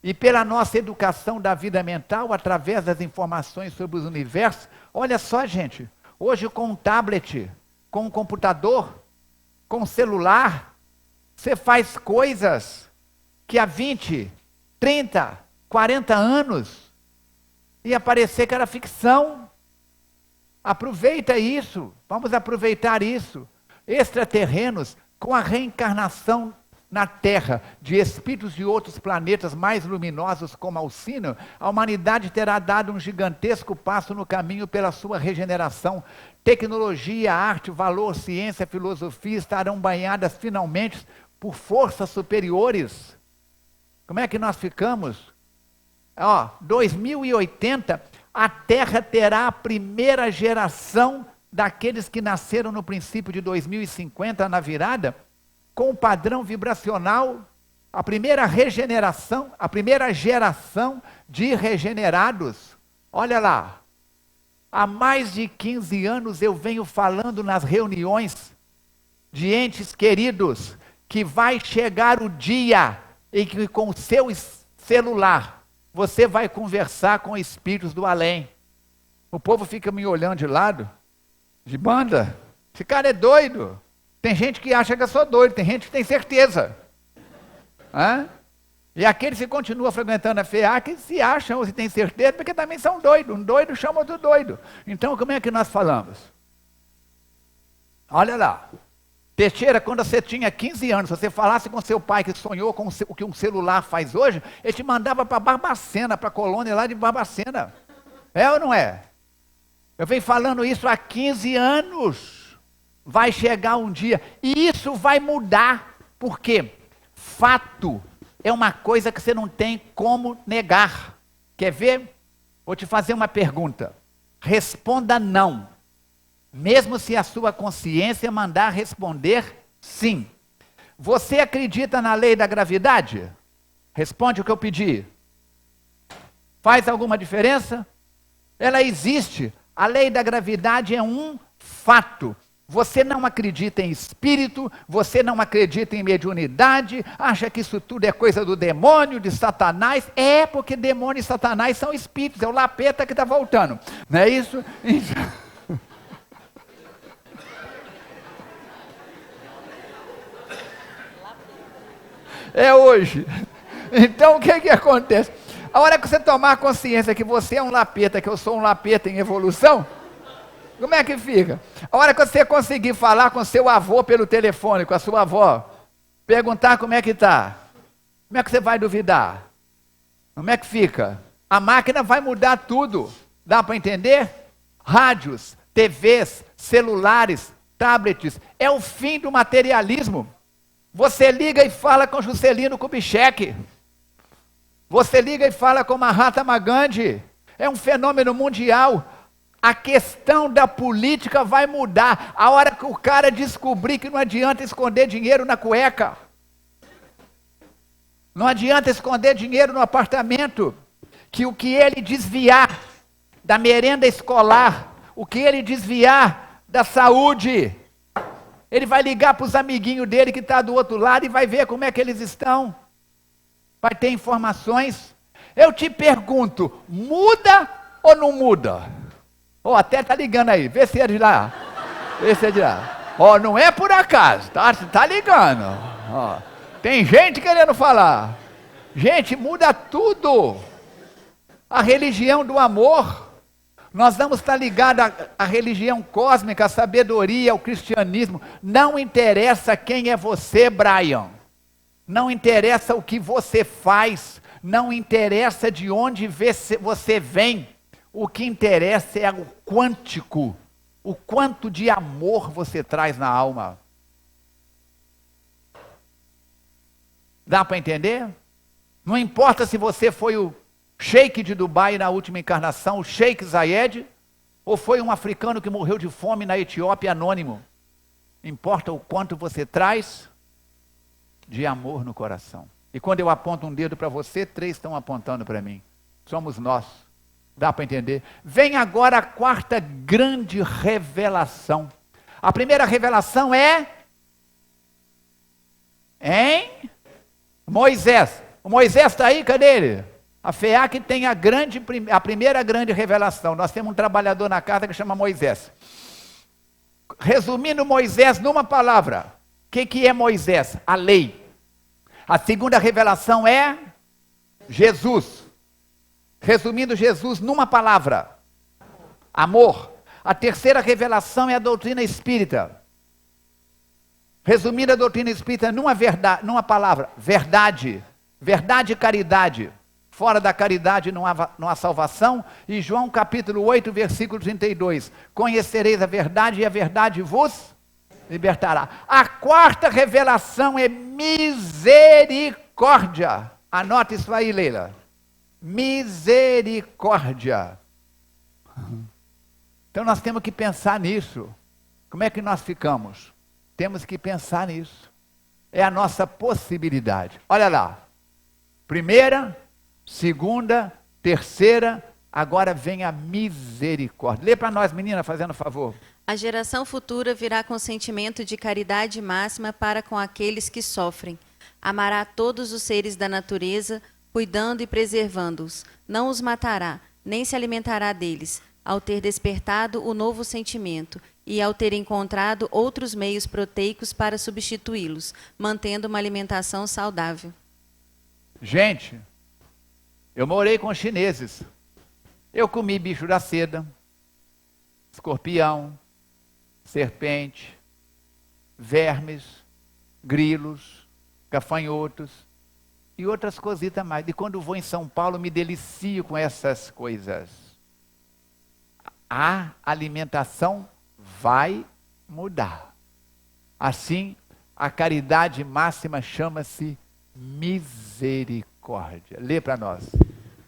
E pela nossa educação da vida mental, através das informações sobre os universos, olha só, gente, hoje com um tablet, com um computador, com um celular, você faz coisas que há 20, 30, 40 anos ia parecer que era ficção. Aproveita isso, vamos aproveitar isso. Extraterrenos com a reencarnação na Terra de espíritos de outros planetas mais luminosos como Alcino, a humanidade terá dado um gigantesco passo no caminho pela sua regeneração. Tecnologia, arte, valor, ciência, filosofia estarão banhadas finalmente por forças superiores. Como é que nós ficamos? 2080, a Terra terá a primeira geração daqueles que nasceram no princípio de 2050, na virada, com o padrão vibracional, a primeira regeneração, a primeira geração de regenerados. Olha lá, há mais de 15 anos eu venho falando nas reuniões de entes queridos, que vai chegar o dia em que com o seu celular, você vai conversar com espíritos do além. O povo fica me olhando de lado, de banda, esse cara é doido. Tem gente que acha que eu sou doido, tem gente que tem certeza. E aqueles que continuam frequentando a FEAC se acham ou se têm certeza, porque também são doidos. Um doido chama outro doido. Então, como é que nós falamos? Olha lá. Teixeira, quando você tinha 15 anos, se você falasse com seu pai que sonhou com o que um celular faz hoje, ele te mandava para Barbacena, para a colônia lá de Barbacena. É ou não é? Eu venho falando isso há 15 anos. Vai chegar um dia, e isso vai mudar, porque fato é uma coisa que você não tem como negar. Quer ver? Vou te fazer uma pergunta. Responda não, mesmo se a sua consciência mandar responder sim. Você acredita na lei da gravidade? Responde o que eu pedi. Faz alguma diferença? Ela existe. A lei da gravidade é um fato. Você não acredita em espírito, você não acredita em mediunidade, acha que isso tudo é coisa do demônio, de Satanás. É porque demônio e Satanás são espíritos, é o lapeta que está voltando. Não é isso? É hoje. Então o que acontece? A hora que você tomar consciência que você é um lapeta, que eu sou um lapeta em evolução, como é que fica? A hora que você conseguir falar com seu avô pelo telefone, com a sua avó, perguntar como é que está, como é que você vai duvidar? Como é que fica? A máquina vai mudar tudo. Dá para entender? Rádios, TVs, celulares, tablets, é o fim do materialismo. Você liga e fala com Juscelino Kubitschek. Você liga e fala com Mahatma Gandhi. É um fenômeno mundial. A questão da política vai mudar. A hora que o cara descobrir que não adianta esconder dinheiro na cueca. Não adianta esconder dinheiro no apartamento. Que o que ele desviar da merenda escolar, o que ele desviar da saúde, ele vai ligar para os amiguinhos dele que está do outro lado e vai ver como é que eles estão. Vai ter informações. Eu te pergunto, muda ou não muda? Até tá ligando aí, vê se é de lá. Vê se é de lá. Não é por acaso, tá ligando. Tem gente querendo falar. Gente, muda tudo. A religião do amor. Nós vamos estar ligados à religião cósmica, à sabedoria, ao cristianismo. Não interessa quem é você, Brian. Não interessa o que você faz. Não interessa de onde você vem. O que interessa é o quântico, o quanto de amor você traz na alma. Dá para entender? Não importa se você foi o Sheik de Dubai na última encarnação, o Sheik Zayed, ou foi um africano que morreu de fome na Etiópia anônimo. Importa o quanto você traz de amor no coração. E quando eu aponto um dedo para você, 3 estão apontando para mim. Somos nós. Dá para entender? Vem agora a 4ª grande revelação. A primeira revelação é em Moisés. O Moisés está aí, cadê ele? A FEAC tem a primeira grande revelação. Nós temos um trabalhador na casa que chama Moisés. Resumindo Moisés numa palavra. O que é Moisés? A lei. A segunda revelação é Jesus. Resumindo Jesus numa palavra, amor. A terceira revelação é a doutrina espírita. Resumir a doutrina espírita numa palavra, verdade. Verdade e caridade. Fora da caridade não há salvação. E João capítulo 8, versículo 32. Conhecereis a verdade e a verdade vos libertará. A quarta revelação é misericórdia. Anota isso aí, Leila. Misericórdia. Então nós temos que pensar nisso. Como é que nós ficamos? Temos que pensar nisso. É a nossa possibilidade. Olha lá. Primeira, segunda, terceira, agora vem a misericórdia. Lê para nós, menina, fazendo favor. A geração futura virá com sentimento de caridade máxima para com aqueles que sofrem. Amará todos os seres da natureza, cuidando e preservando-os. Não os matará, nem se alimentará deles, ao ter despertado o novo sentimento e ao ter encontrado outros meios proteicos para substituí-los, mantendo uma alimentação saudável. Gente, eu morei com chineses. Eu comi bicho da seda, escorpião, serpente, vermes, grilos, gafanhotos e outras cositas mais. E quando vou em São Paulo, me delicio com essas coisas. A alimentação vai mudar. Assim, a caridade máxima chama-se misericórdia. Lê para nós.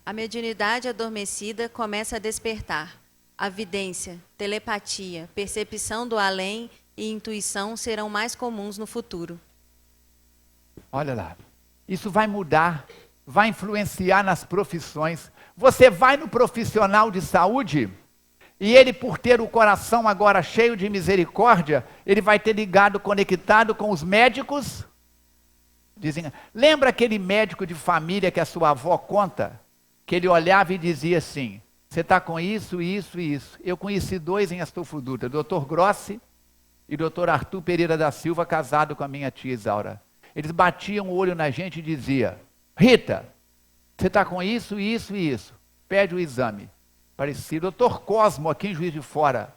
A mediunidade adormecida começa a despertar. A vidência, telepatia, percepção do além e intuição serão mais comuns no futuro. Olha lá. Isso vai mudar, vai influenciar nas profissões. Você vai no profissional de saúde e ele, por ter o coração agora cheio de misericórdia, ele vai ter ligado, conectado com os médicos. Dizem, lembra aquele médico de família que a sua avó conta? Que ele olhava e dizia assim, você está com isso, isso e isso. Eu conheci dois em Astolfo Dutra, Dr. Grossi e Dr. Arthur Pereira da Silva, casado com a minha tia Isaura. Eles batiam o olho na gente e diziam, Rita, você está com isso, isso e isso. Pede o exame. Parecido. Dr. Cosmo, aqui em Juiz de Fora.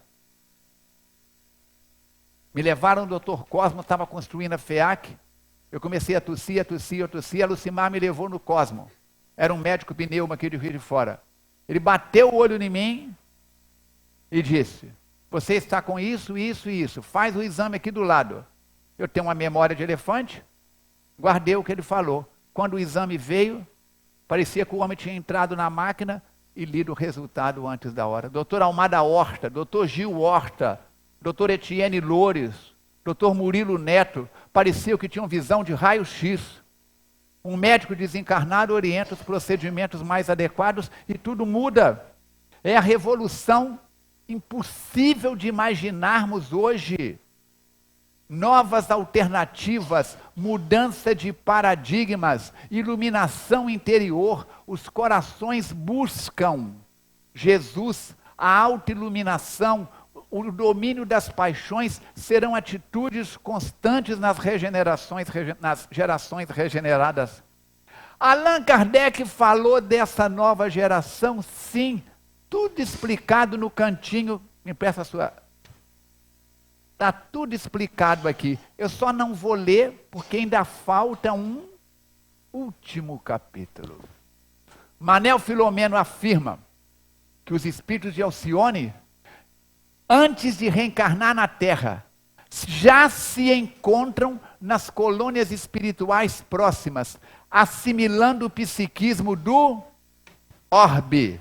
Me levaram, o Dr. Cosmo estava construindo a FEAC. Eu comecei a tossir. A Lucimar me levou no Cosmo. Era um médico pneuma aqui de Juiz de Fora. Ele bateu o olho em mim e disse, você está com isso, isso e isso. Faz o exame aqui do lado. Eu tenho uma memória de elefante. Guardei o que ele falou. Quando o exame veio, parecia que o homem tinha entrado na máquina e lido o resultado antes da hora. Doutor Almada Horta, doutor Gil Horta, doutor Etienne Loures, doutor Murilo Neto, parecia que tinham visão de raio-x. Um médico desencarnado orienta os procedimentos mais adequados e tudo muda. É a revolução impossível de imaginarmos hoje. Novas alternativas, mudança de paradigmas, iluminação interior, os corações buscam Jesus, a autoiluminação, o domínio das paixões serão atitudes constantes nas gerações regeneradas. Allan Kardec falou dessa nova geração, sim, tudo explicado no cantinho, me peça a sua... Está tudo explicado aqui. Eu só não vou ler porque ainda falta um último capítulo. Manel Filomeno afirma que os espíritos de Alcione, antes de reencarnar na Terra, já se encontram nas colônias espirituais próximas, assimilando o psiquismo do orbe,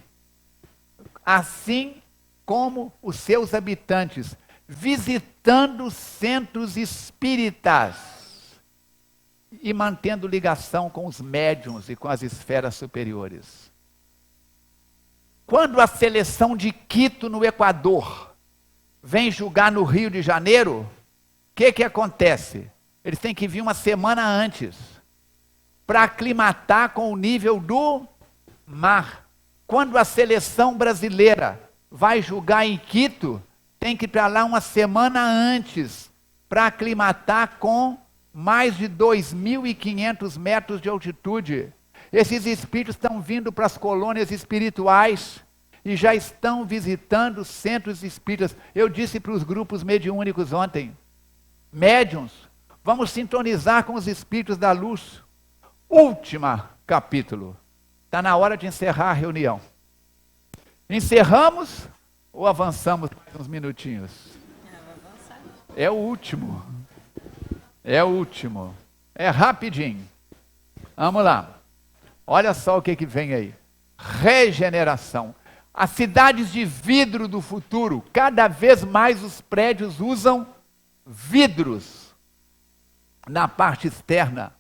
assim como os seus habitantes, visitando centros espíritas e mantendo ligação com os médiuns e com as esferas superiores. Quando a seleção de Quito, no Equador, vem julgar no Rio de Janeiro, o que acontece? Eles têm que vir uma semana antes, para aclimatar com o nível do mar. Quando a seleção brasileira vai julgar em Quito, tem que ir para lá uma semana antes, para aclimatar com mais de 2.500 metros de altitude. Esses espíritos estão vindo para as colônias espirituais e já estão visitando centros espíritas. Eu disse para os grupos mediúnicos ontem, médiuns, Vamos sintonizar com os espíritos da luz. Último capítulo. Está na hora de encerrar a reunião. Encerramos ou avançamos mais uns minutinhos? É o último. É o último. É rapidinho. Vamos lá. Olha só o que vem aí. Regeneração. As cidades de vidro do futuro. Cada vez mais os prédios usam vidros na parte externa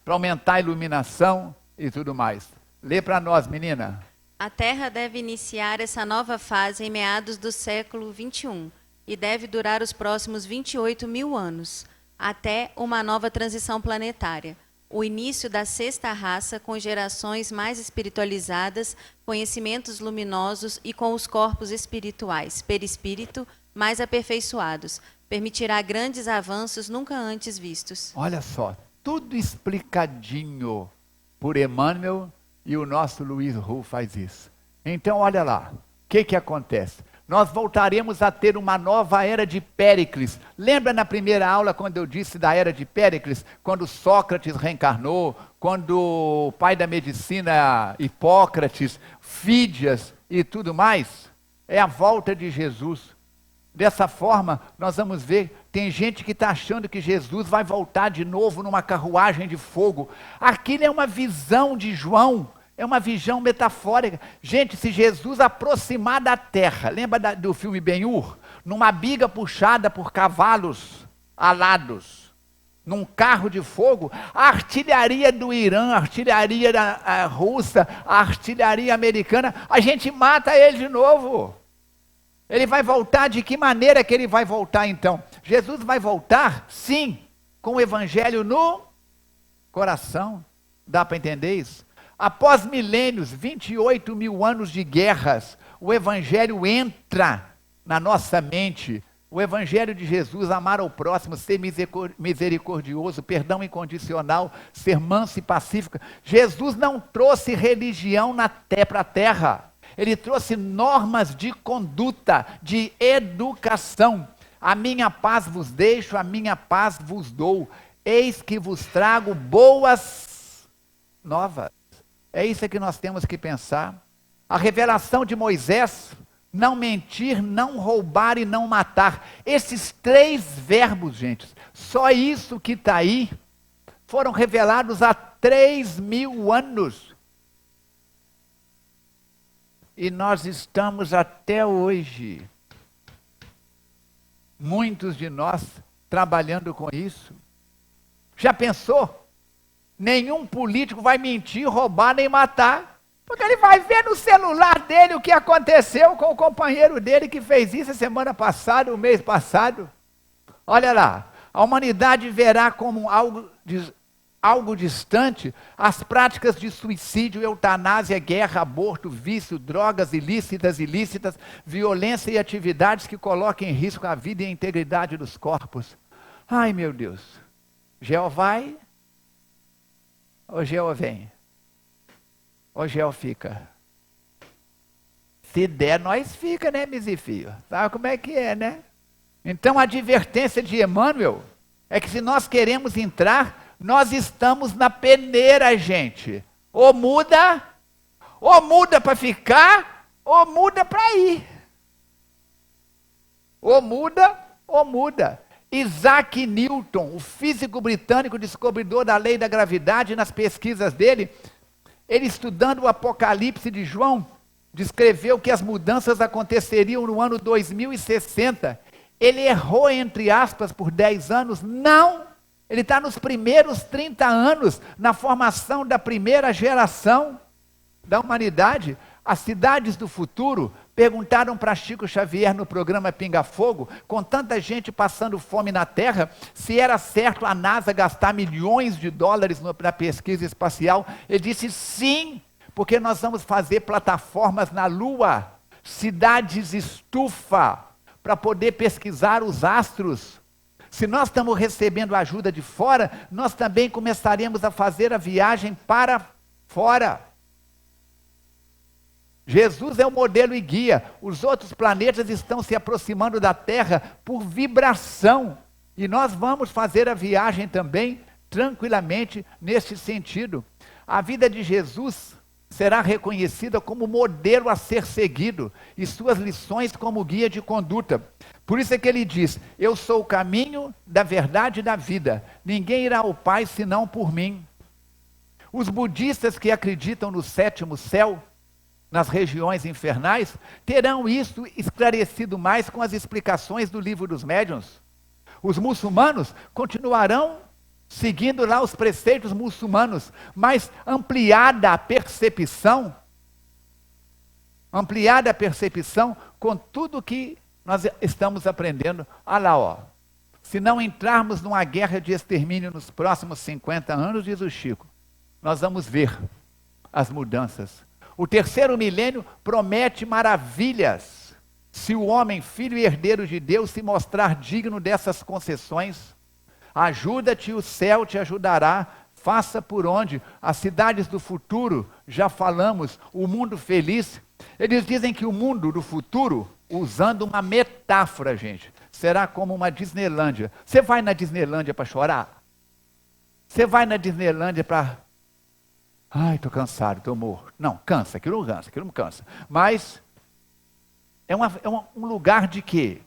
para aumentar a iluminação e tudo mais. Lê para nós, menina. A Terra deve iniciar essa nova fase em meados do século XXI e deve durar os próximos 28 mil anos, até uma nova transição planetária. O início da sexta raça, com gerações mais espiritualizadas, conhecimentos luminosos e com os corpos espirituais, perispírito, mais aperfeiçoados, permitirá grandes avanços nunca antes vistos. Olha só, tudo explicadinho por Emmanuel, e o nosso Luiz Hu faz isso. Então, olha lá, o que acontece? Nós voltaremos a ter uma nova era de Péricles. Lembra na primeira aula quando eu disse da era de Péricles? Quando Sócrates reencarnou, quando o pai da medicina, Hipócrates, Fídias e tudo mais? É a volta de Jesus. Dessa forma, nós vamos ver, tem gente que está achando que Jesus vai voltar de novo numa carruagem de fogo. Aquilo é uma visão de João, é uma visão metafórica. Gente, se Jesus aproximar da terra, lembra do filme Ben-Hur? Numa biga puxada por cavalos alados, num carro de fogo, a artilharia do Irã, a artilharia da russa, a artilharia americana, a gente mata ele de novo. Ele vai voltar, de que maneira que ele vai voltar então? Jesus vai voltar, sim, com o evangelho no coração. Dá para entender isso? Após milênios, 28 mil anos de guerras, o evangelho entra na nossa mente. O evangelho de Jesus, amar ao próximo, ser misericordioso, perdão incondicional, ser manso e pacífico. Jesus não trouxe religião para a terra. Ele trouxe normas de conduta, de educação. A minha paz vos deixo, a minha paz vos dou. Eis que vos trago boas novas. É isso que nós temos que pensar. A revelação de Moisés, não mentir, não roubar e não matar. Esses 3 verbos, gente, só isso que está aí, foram revelados há 3.000 anos. E nós estamos até hoje, muitos de nós, trabalhando com isso. Já pensou? Nenhum político vai mentir, roubar nem matar, porque ele vai ver no celular dele o que aconteceu com o companheiro dele que fez isso a semana passada, o mês passado. Olha lá, a humanidade verá como algo distante as práticas de suicídio, eutanásia, guerra, aborto, vício, drogas ilícitas, violência e atividades que colocam em risco a vida e a integridade dos corpos. Ai, meu Deus. Gel vai ou Gel vem? Ou Gel fica? Se der, nós fica, né, Misifio? Sabe como é que é, né? Então a advertência de Emmanuel é que se nós queremos entrar, nós estamos na peneira, gente. Ou muda para ficar, ou muda para ir. Ou muda. Isaac Newton, o físico britânico descobridor da lei da gravidade, nas pesquisas dele, ele estudando o Apocalipse de João, descreveu que as mudanças aconteceriam no ano 2060. Ele errou, entre aspas, por 10 anos? Não! Ele está nos primeiros 30 anos, na formação da primeira geração da humanidade. As cidades do futuro perguntaram para Chico Xavier no programa Pinga Fogo, com tanta gente passando fome na Terra, se era certo a NASA gastar milhões de dólares na pesquisa espacial. Ele disse sim, porque nós vamos fazer plataformas na Lua, cidades estufa, para poder pesquisar os astros. Se nós estamos recebendo ajuda de fora, nós também começaremos a fazer a viagem para fora. Jesus é o modelo e guia. Os outros planetas estão se aproximando da Terra por vibração. E nós vamos fazer a viagem também tranquilamente nesse sentido. A vida de Jesus será reconhecida como modelo a ser seguido e suas lições como guia de conduta. Por isso é que ele diz: eu sou o caminho da verdade e da vida. Ninguém irá ao Pai senão por mim. Os budistas que acreditam no sétimo céu, nas regiões infernais, terão isso esclarecido mais com as explicações do Livro dos Médiuns. Os muçulmanos continuarão seguindo lá os preceitos muçulmanos, mas ampliada a percepção com tudo que nós estamos aprendendo. Olha lá, ó. Se não entrarmos numa guerra de extermínio nos próximos 50 anos, diz o Chico, nós vamos ver as mudanças. O terceiro milênio promete maravilhas, se o homem, filho e herdeiro de Deus, se mostrar digno dessas concessões. Ajuda-te, o céu te ajudará, faça por onde. As cidades do futuro, já falamos, o mundo feliz. Eles dizem que o mundo do futuro, usando uma metáfora, gente, será como uma Disneylândia. Você vai na Disneylândia para chorar? Você vai na Disneylândia para... Ai, estou cansado, estou morto. Não, cansa, aquilo não cansa. Mas é um lugar de quê?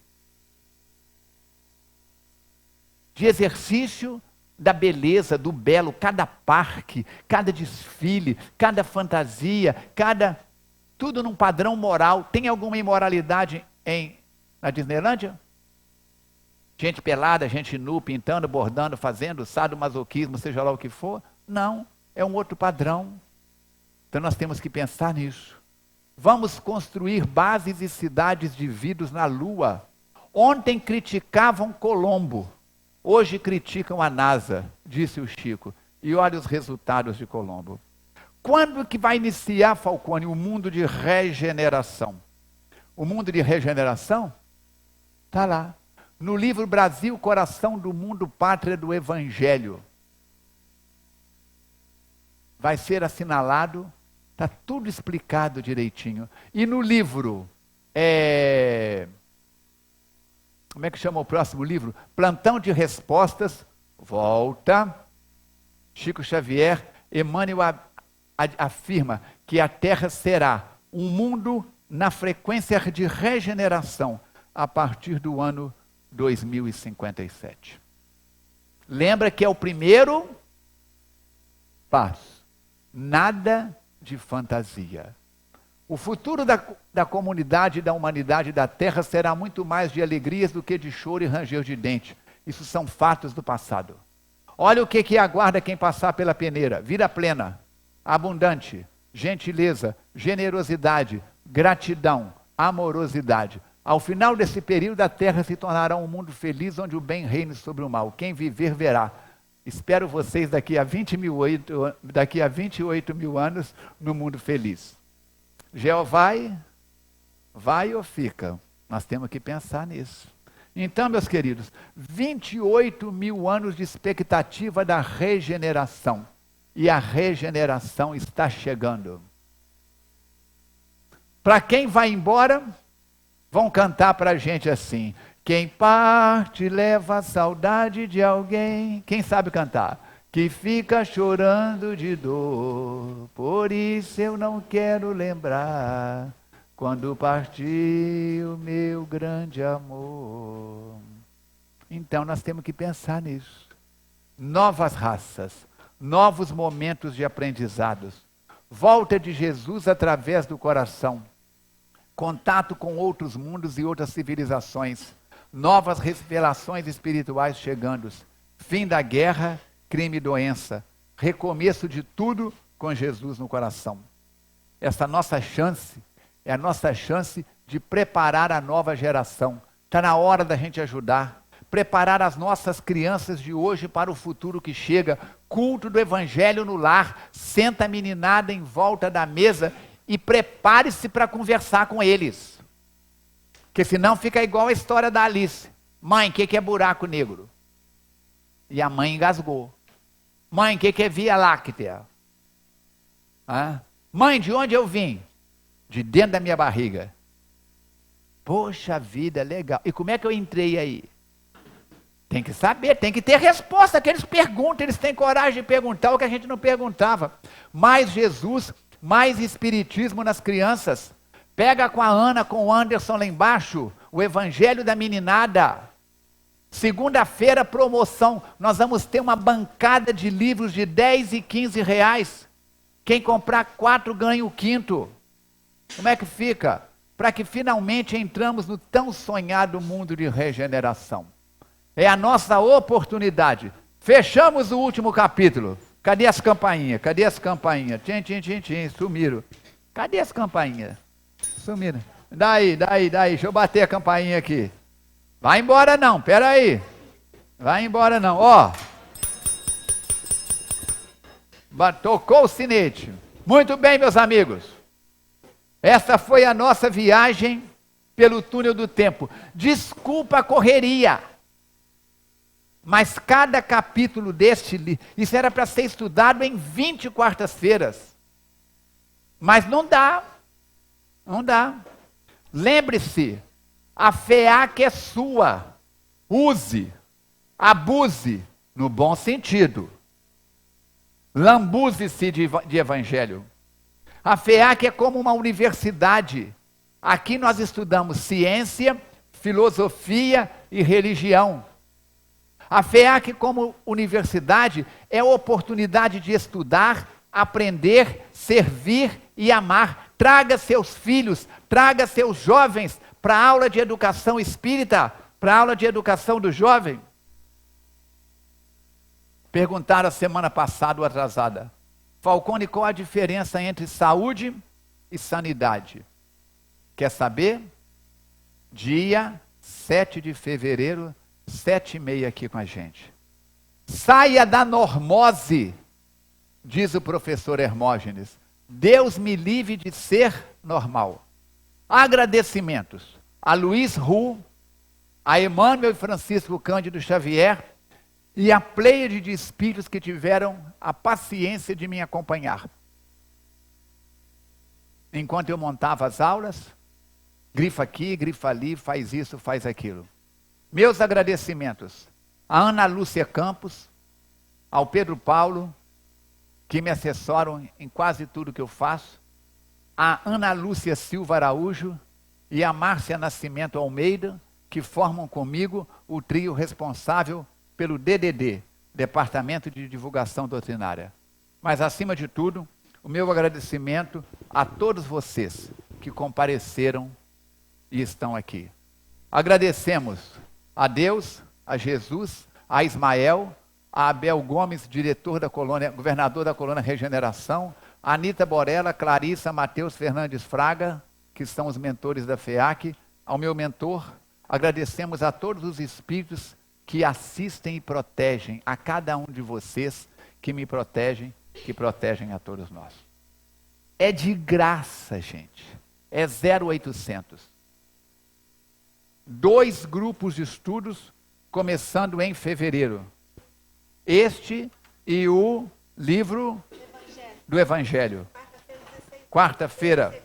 De exercício da beleza, do belo, cada parque, cada desfile, cada fantasia, tudo num padrão moral. Tem alguma imoralidade na Disneylândia? Gente pelada, gente nu, pintando, bordando, fazendo sadomasoquismo, seja lá o que for? Não. É um outro padrão. Então nós temos que pensar nisso. Vamos construir bases e cidades de vidros na Lua. Ontem criticavam Colombo, hoje criticam a NASA, disse o Chico. E olha os resultados de Colombo. Quando que vai iniciar, Falcone, o mundo de regeneração? O mundo de regeneração está lá. No livro Brasil, Coração do Mundo, Pátria do Evangelho. Vai ser assinalado, está tudo explicado direitinho. E no livro, como é que chama o próximo livro? Plantão de Respostas, volta. Chico Xavier, Emmanuel afirma que a Terra será um mundo na frequência de regeneração a partir do ano 2057. Lembra que é o primeiro passo. Nada de fantasia. O futuro da comunidade, da humanidade, da Terra será muito mais de alegrias do que de choro e ranger de dente. Isso são fatos do passado. Olha o que aguarda quem passar pela peneira. Vida plena, abundante, gentileza, generosidade, gratidão, amorosidade. Ao final desse período, a Terra se tornará um mundo feliz, onde o bem reine sobre o mal. Quem viver, verá. Espero vocês daqui a 28 mil anos no mundo feliz. Jeová vai ou fica? Nós temos que pensar nisso. Então, meus queridos, 28 mil anos de expectativa da regeneração. E a regeneração está chegando. Para quem vai embora, vão cantar para a gente assim: quem parte leva a saudade de alguém. Quem sabe cantar? Que fica chorando de dor, por isso eu não quero lembrar quando partiu meu grande amor. Então nós temos que pensar nisso. Novas raças, novos momentos de aprendizados, volta de Jesus através do coração, contato com outros mundos e outras civilizações, novas revelações espirituais chegando, fim da guerra, crime e doença, recomeço de tudo com Jesus no coração. Essa nossa chance é a nossa chance de preparar a nova geração. Está na hora da gente ajudar, preparar as nossas crianças de hoje para o futuro que chega. Culto do Evangelho no lar, senta a meninada em volta da mesa e prepare-se para conversar com eles. Porque senão fica igual a história da Alice. Mãe, o que é buraco negro? E a mãe engasgou. Mãe, o que é Via Láctea? Mãe, de onde eu vim? De dentro da minha barriga. Poxa vida, legal. E como é que eu entrei aí? Tem que saber, tem que ter resposta que eles perguntam, eles têm coragem de perguntar o que a gente não perguntava. Mais Jesus, mais espiritismo nas crianças. Pega com a Ana, com o Anderson lá embaixo, o Evangelho da Meninada. Segunda-feira, promoção. Nós vamos ter uma bancada de livros de 10 e 15 reais. Quem comprar 4 ganha o 5º. Como é que fica? Para que finalmente entramos no tão sonhado mundo de regeneração. É a nossa oportunidade. Fechamos o último capítulo. Cadê as campainhas? Cadê as campainhas? Tchim, tchim, tchim, tchim, sumiram. Cadê as campainhas? Sumiram. Daí. Deixa eu bater a campainha aqui. Vai embora não, peraí. Vai embora não. Ó. Tocou o sinete. Muito bem, meus amigos. Essa foi a nossa viagem pelo túnel do tempo. Desculpa a correria. Mas cada capítulo deste livro, isso era para ser estudado em 20 quartas-feiras. Mas não dá. Não dá. Lembre-se, a FEAC é sua. Use, abuse, no bom sentido. Lambuze-se de evangelho. A FEAC é como uma universidade. Aqui nós estudamos ciência, filosofia e religião. A FEAC, como universidade, é a oportunidade de estudar, aprender, servir e amar. Traga seus filhos, traga seus jovens para a aula de educação espírita, para a aula de educação do jovem. Perguntaram a semana passada ou atrasada, Falcone, qual a diferença entre saúde e sanidade? Quer saber? Dia 7 de fevereiro, 7h30 aqui com a gente. Saia da normose, diz o professor Hermógenes. Deus me livre de ser normal. Agradecimentos a Luiz Ru, a Emmanuel e Francisco Cândido Xavier e a pleiade de espíritos que tiveram a paciência de me acompanhar. Enquanto eu montava as aulas, grifa aqui, grifa ali, faz isso, faz aquilo. Meus agradecimentos a Ana Lúcia Campos, ao Pedro Paulo, que me assessoram em quase tudo que eu faço, a Ana Lúcia Silva Araújo e a Márcia Nascimento Almeida, que formam comigo o trio responsável pelo DDD, Departamento de Divulgação Doutrinária. Mas, acima de tudo, o meu agradecimento a todos vocês que compareceram e estão aqui. Agradecemos a Deus, a Jesus, a Ismael, a Abel Gomes, diretor da colônia, governador da colônia Regeneração, a Anita Borella, Clarissa, Matheus Fernandes Fraga, que são os mentores da FEAC, ao meu mentor. Agradecemos a todos os espíritos que assistem e protegem, a cada um de vocês que me protegem, que protegem a todos nós. É de graça, gente. É 0800. 2 grupos de estudos começando em fevereiro. Este e o livro do Evangelho. Quarta-feira.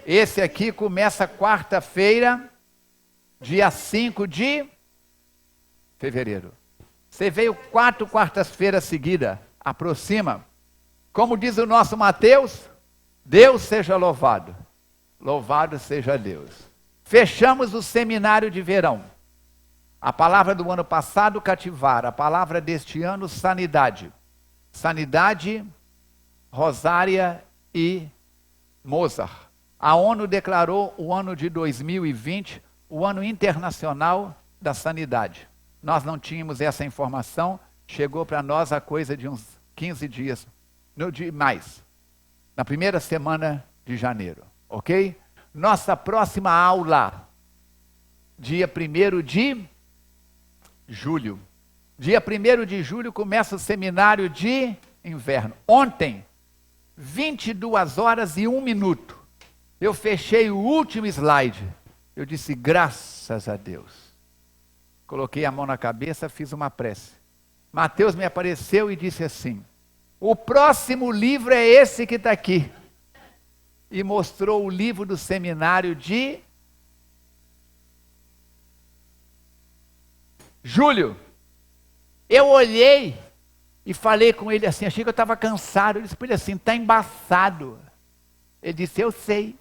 Esse aqui começa quarta-feira, dia 5 de fevereiro. Você veio 4 quartas-feiras seguidas. Aproxima. Como diz o nosso Mateus, Deus seja louvado. Louvado seja Deus. Fechamos o seminário de verão. A palavra do ano passado, cativar. A palavra deste ano, sanidade. Sanidade, Rosária e Mozart. A ONU declarou o ano de 2020 o ano internacional da sanidade. Nós não tínhamos essa informação, chegou para nós a coisa de uns 15 dias, mais, na primeira semana de janeiro, ok? Nossa próxima aula, dia 1º de julho. Dia 1º de julho começa o seminário de inverno. Ontem, 22 horas e 1 minuto, eu fechei o último slide. Eu disse, graças a Deus. Coloquei a mão na cabeça, fiz uma prece. Mateus me apareceu e disse assim, o próximo livro é esse que está aqui. E mostrou o livro do seminário de Júlio, eu olhei e falei com ele assim, achei que eu estava cansado. Eu disse para ele assim, está embaçado. Ele disse, eu sei.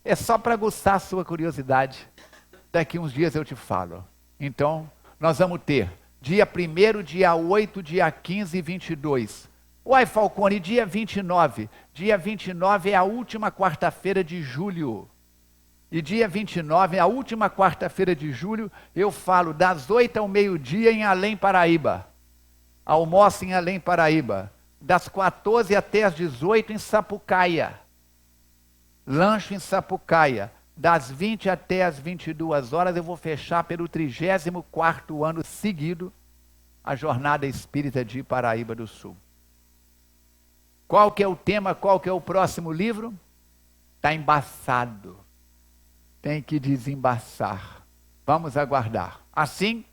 É só para aguçar a sua curiosidade. Daqui uns dias eu te falo. Então, nós vamos ter dia 1º, dia 8, dia 15 e 22. Uai, Falcone, dia 29. Dia 29 é a última quarta-feira de julho. E dia 29, a última quarta-feira de julho, eu falo das 8 ao meio-dia em Além Paraíba. Almoço em Além Paraíba. Das 14 até as 18 em Sapucaia. Lanche em Sapucaia. Das 20 até as 22 horas eu vou fechar pelo 34º ano seguido a Jornada Espírita de Paraíba do Sul. Qual que é o tema, qual que é o próximo livro? Está embaçado. Tem que desembaçar. Vamos aguardar. Assim,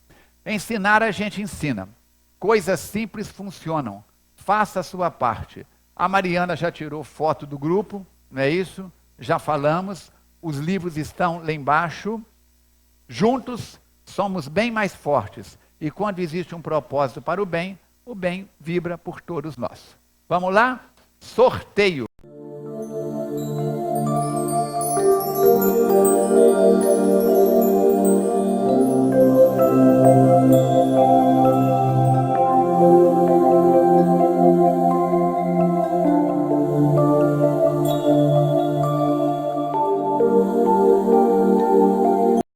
ensinar a gente ensina. Coisas simples funcionam. Faça a sua parte. A Mariana já tirou foto do grupo, não é isso? Já falamos. Os livros estão lá embaixo. Juntos, somos bem mais fortes. E quando existe um propósito para o bem vibra por todos nós. Vamos lá? Sorteio.